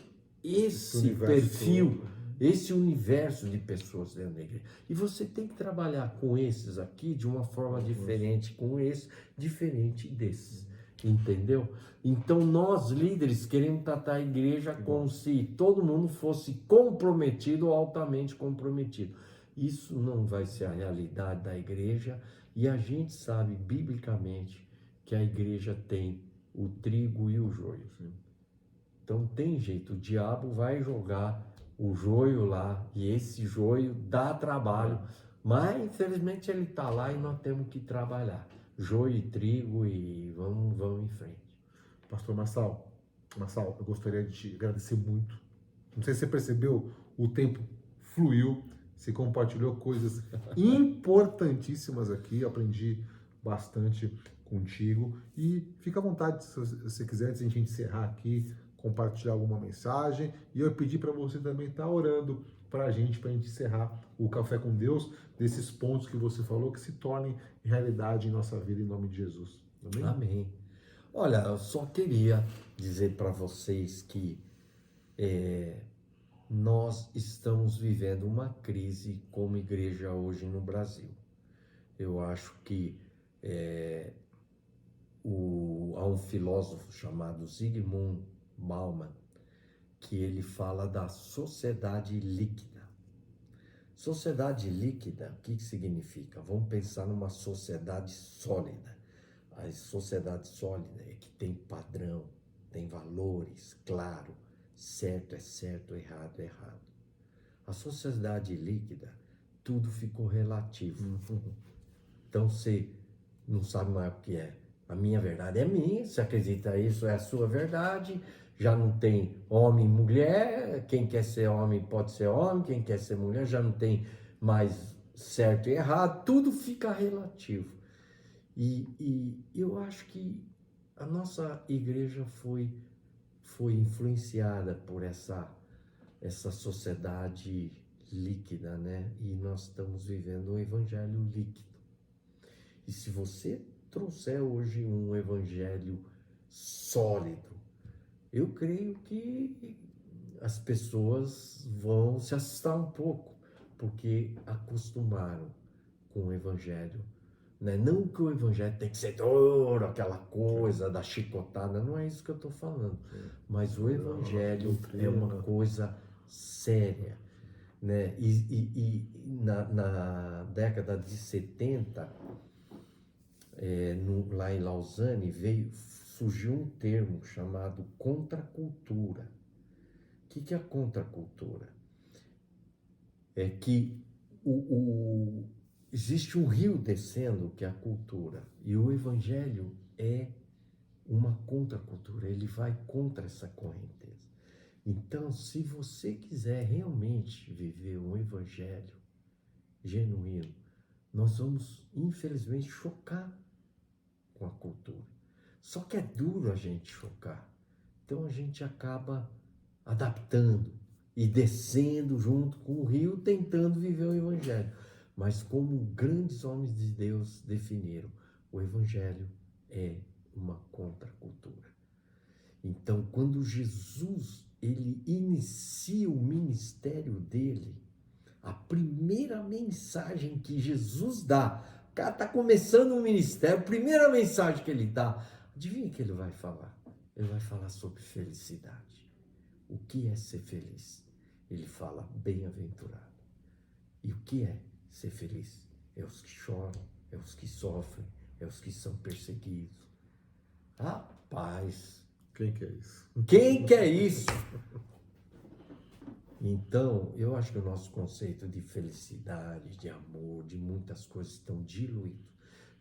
esse perfil, esse universo de pessoas dentro da igreja. E você tem que trabalhar com esses aqui de uma forma diferente, com esse, diferente desses. Entendeu? Então nós líderes queremos tratar a igreja como se todo mundo fosse comprometido ou altamente comprometido. Isso não vai ser a realidade da igreja, e a gente sabe biblicamente que a igreja tem o trigo e o joio. Então tem jeito, o diabo vai jogar o joio lá, e esse joio dá trabalho, mas infelizmente ele está lá e nós temos que trabalhar. Joio e trigo, e vamos em frente. Pastor Marçal, eu gostaria de te agradecer muito. Não sei se você percebeu, o tempo fluiu, você compartilhou coisas importantíssimas aqui, eu aprendi bastante contigo. E fica à vontade, se você quiser, antes de a gente encerrar aqui, compartilhar alguma mensagem. E eu pedi para você também estar orando para a gente encerrar o Café com Deus, desses pontos que você falou, que se tornem realidade em nossa vida, em nome de Jesus. Amém? Amém. Olha, eu só queria dizer para vocês que nós estamos vivendo uma crise como igreja hoje no Brasil. Eu acho que há um filósofo chamado Zygmunt Bauman, que ele fala da sociedade líquida. Sociedade líquida, o que significa? Vamos pensar numa sociedade sólida. A sociedade sólida é que tem padrão, tem valores, claro, certo é certo, errado é errado. A sociedade líquida, tudo ficou relativo. Então você não sabe mais o que é. A minha verdade é minha, se acredita isso é a sua verdade, já não tem homem e mulher, quem quer ser homem pode ser homem, quem quer ser mulher já não tem mais certo e errado, tudo fica relativo. E eu acho que a nossa igreja foi influenciada por essa sociedade líquida, né? E nós estamos vivendo um evangelho líquido. E se você trouxer hoje um evangelho sólido, eu creio que as pessoas vão se assustar um pouco, porque acostumaram com o evangelho, né? Não que o evangelho tem que ser todo aquela coisa da chicotada, não é isso que eu estou falando, mas o evangelho é uma coisa séria, né? E na década de 70, lá em Lausanne, surgiu um termo chamado contracultura. O que é a contracultura? É que existe um rio descendo, que é a cultura, e o evangelho é uma contracultura, ele vai contra essa correnteza. Então, se você quiser realmente viver um evangelho genuíno, nós vamos, infelizmente, chocar com a cultura. Só que é duro a gente chocar. Então a gente acaba adaptando e descendo junto com o rio, tentando viver o evangelho. Mas como grandes homens de Deus definiram, o evangelho é uma contracultura. Então, quando Jesus ele inicia o ministério dele, a primeira mensagem que Jesus dá, o cara está começando o ministério, a primeira mensagem que ele dá, adivinha o que ele vai falar? Ele vai falar sobre felicidade. O que é ser feliz? Ele fala bem-aventurado. E o que é ser feliz? É os que choram, é os que sofrem, é os que são perseguidos. Rapaz! Quem quer isso? Quem quer isso? Então, eu acho que o nosso conceito de felicidade, de amor, de muitas coisas estão diluídos.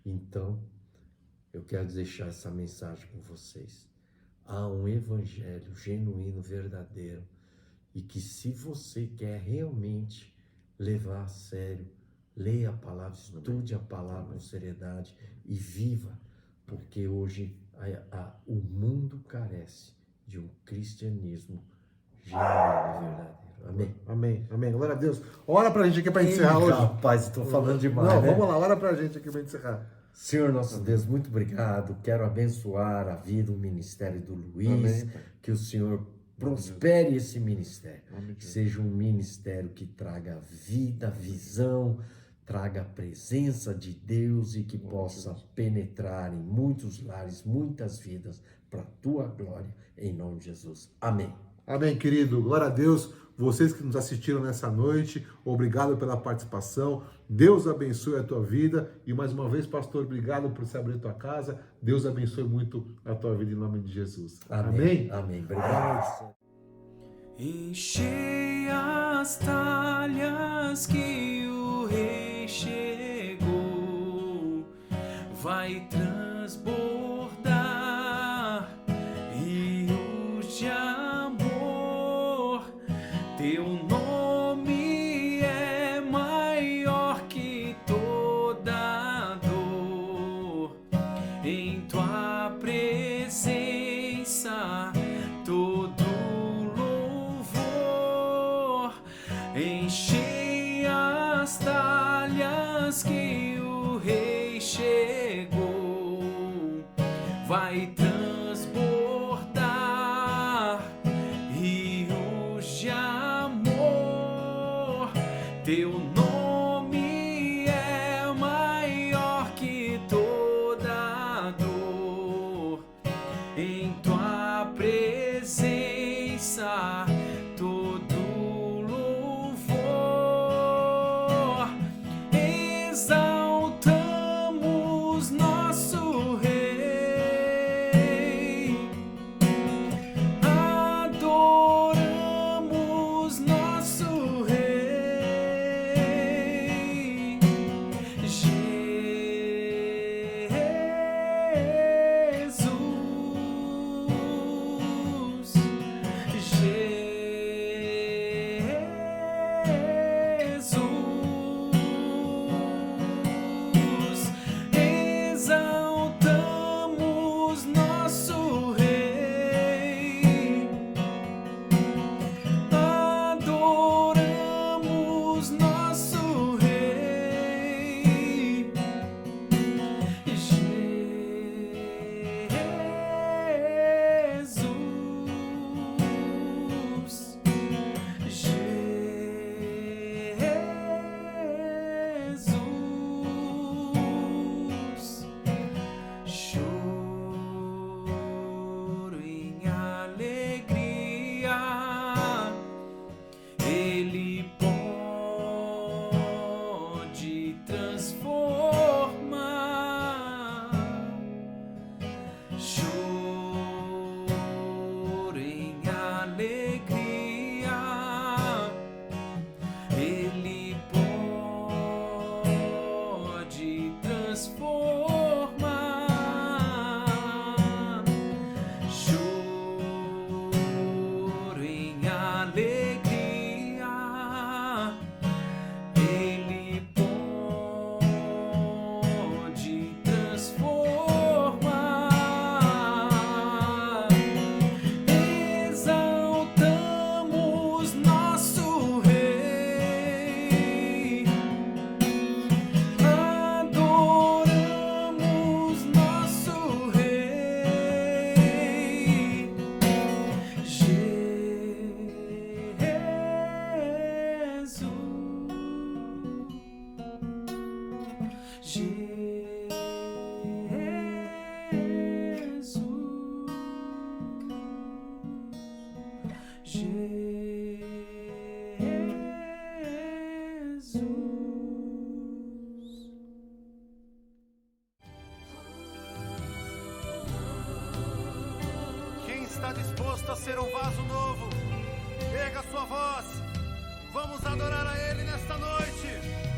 Então, eu quero deixar essa mensagem com vocês. Há um evangelho genuíno, verdadeiro, e que se você quer realmente levar a sério, leia a palavra, estude a palavra com seriedade e viva, porque hoje o mundo carece de um cristianismo genuíno e verdadeiro. Amém. Amém. Amém. Glória a Deus. Ora pra gente aqui para encerrar hoje. Rapaz, estou falando demais, Não, né? vamos lá, ora pra gente aqui para encerrar. Senhor nosso Deus, muito obrigado. Quero abençoar a vida, o ministério do Luiz. Amém, Pai. Que o Senhor prospere esse ministério. Amém, Que Deus. seja um ministério que traga vida, visão, traga a presença de Deus e que possa penetrar em muitos lares, muitas vidas, para a tua glória, em nome de Jesus. Amém. Amém, querido. Glória a Deus. Vocês que nos assistiram nessa noite, obrigado pela participação. Deus abençoe a tua vida. E mais uma vez, pastor, obrigado por se abrir a tua casa. Deus abençoe muito a tua vida em nome de Jesus. Amém? Amém. Obrigado. Enchei as talhas que o rei chegou, vai transbordar rios de amor. Teu nome é maior que toda dor. Em tua presença todo louvor. Enchei as talhas que o rei chegou, vai transbordar rios de amor. Teu nome é maior que toda dor. Em tua presença todo louvor. Exaltamos nosso rei, adoramos nosso rei, Jesus. Exaltamos nosso rei, adoramos nosso rei, Jesus. Choro em alegria, Ele pode transformar. Choro em alegria, Ele pode transformar. Choro em alegria, Ele pode transformar. Exaltamos nosso rei, adoramos nosso rei, Jesus. Quem está disposto a ser um vaso novo, erga sua voz. Vamos adorar a Ele nesta noite.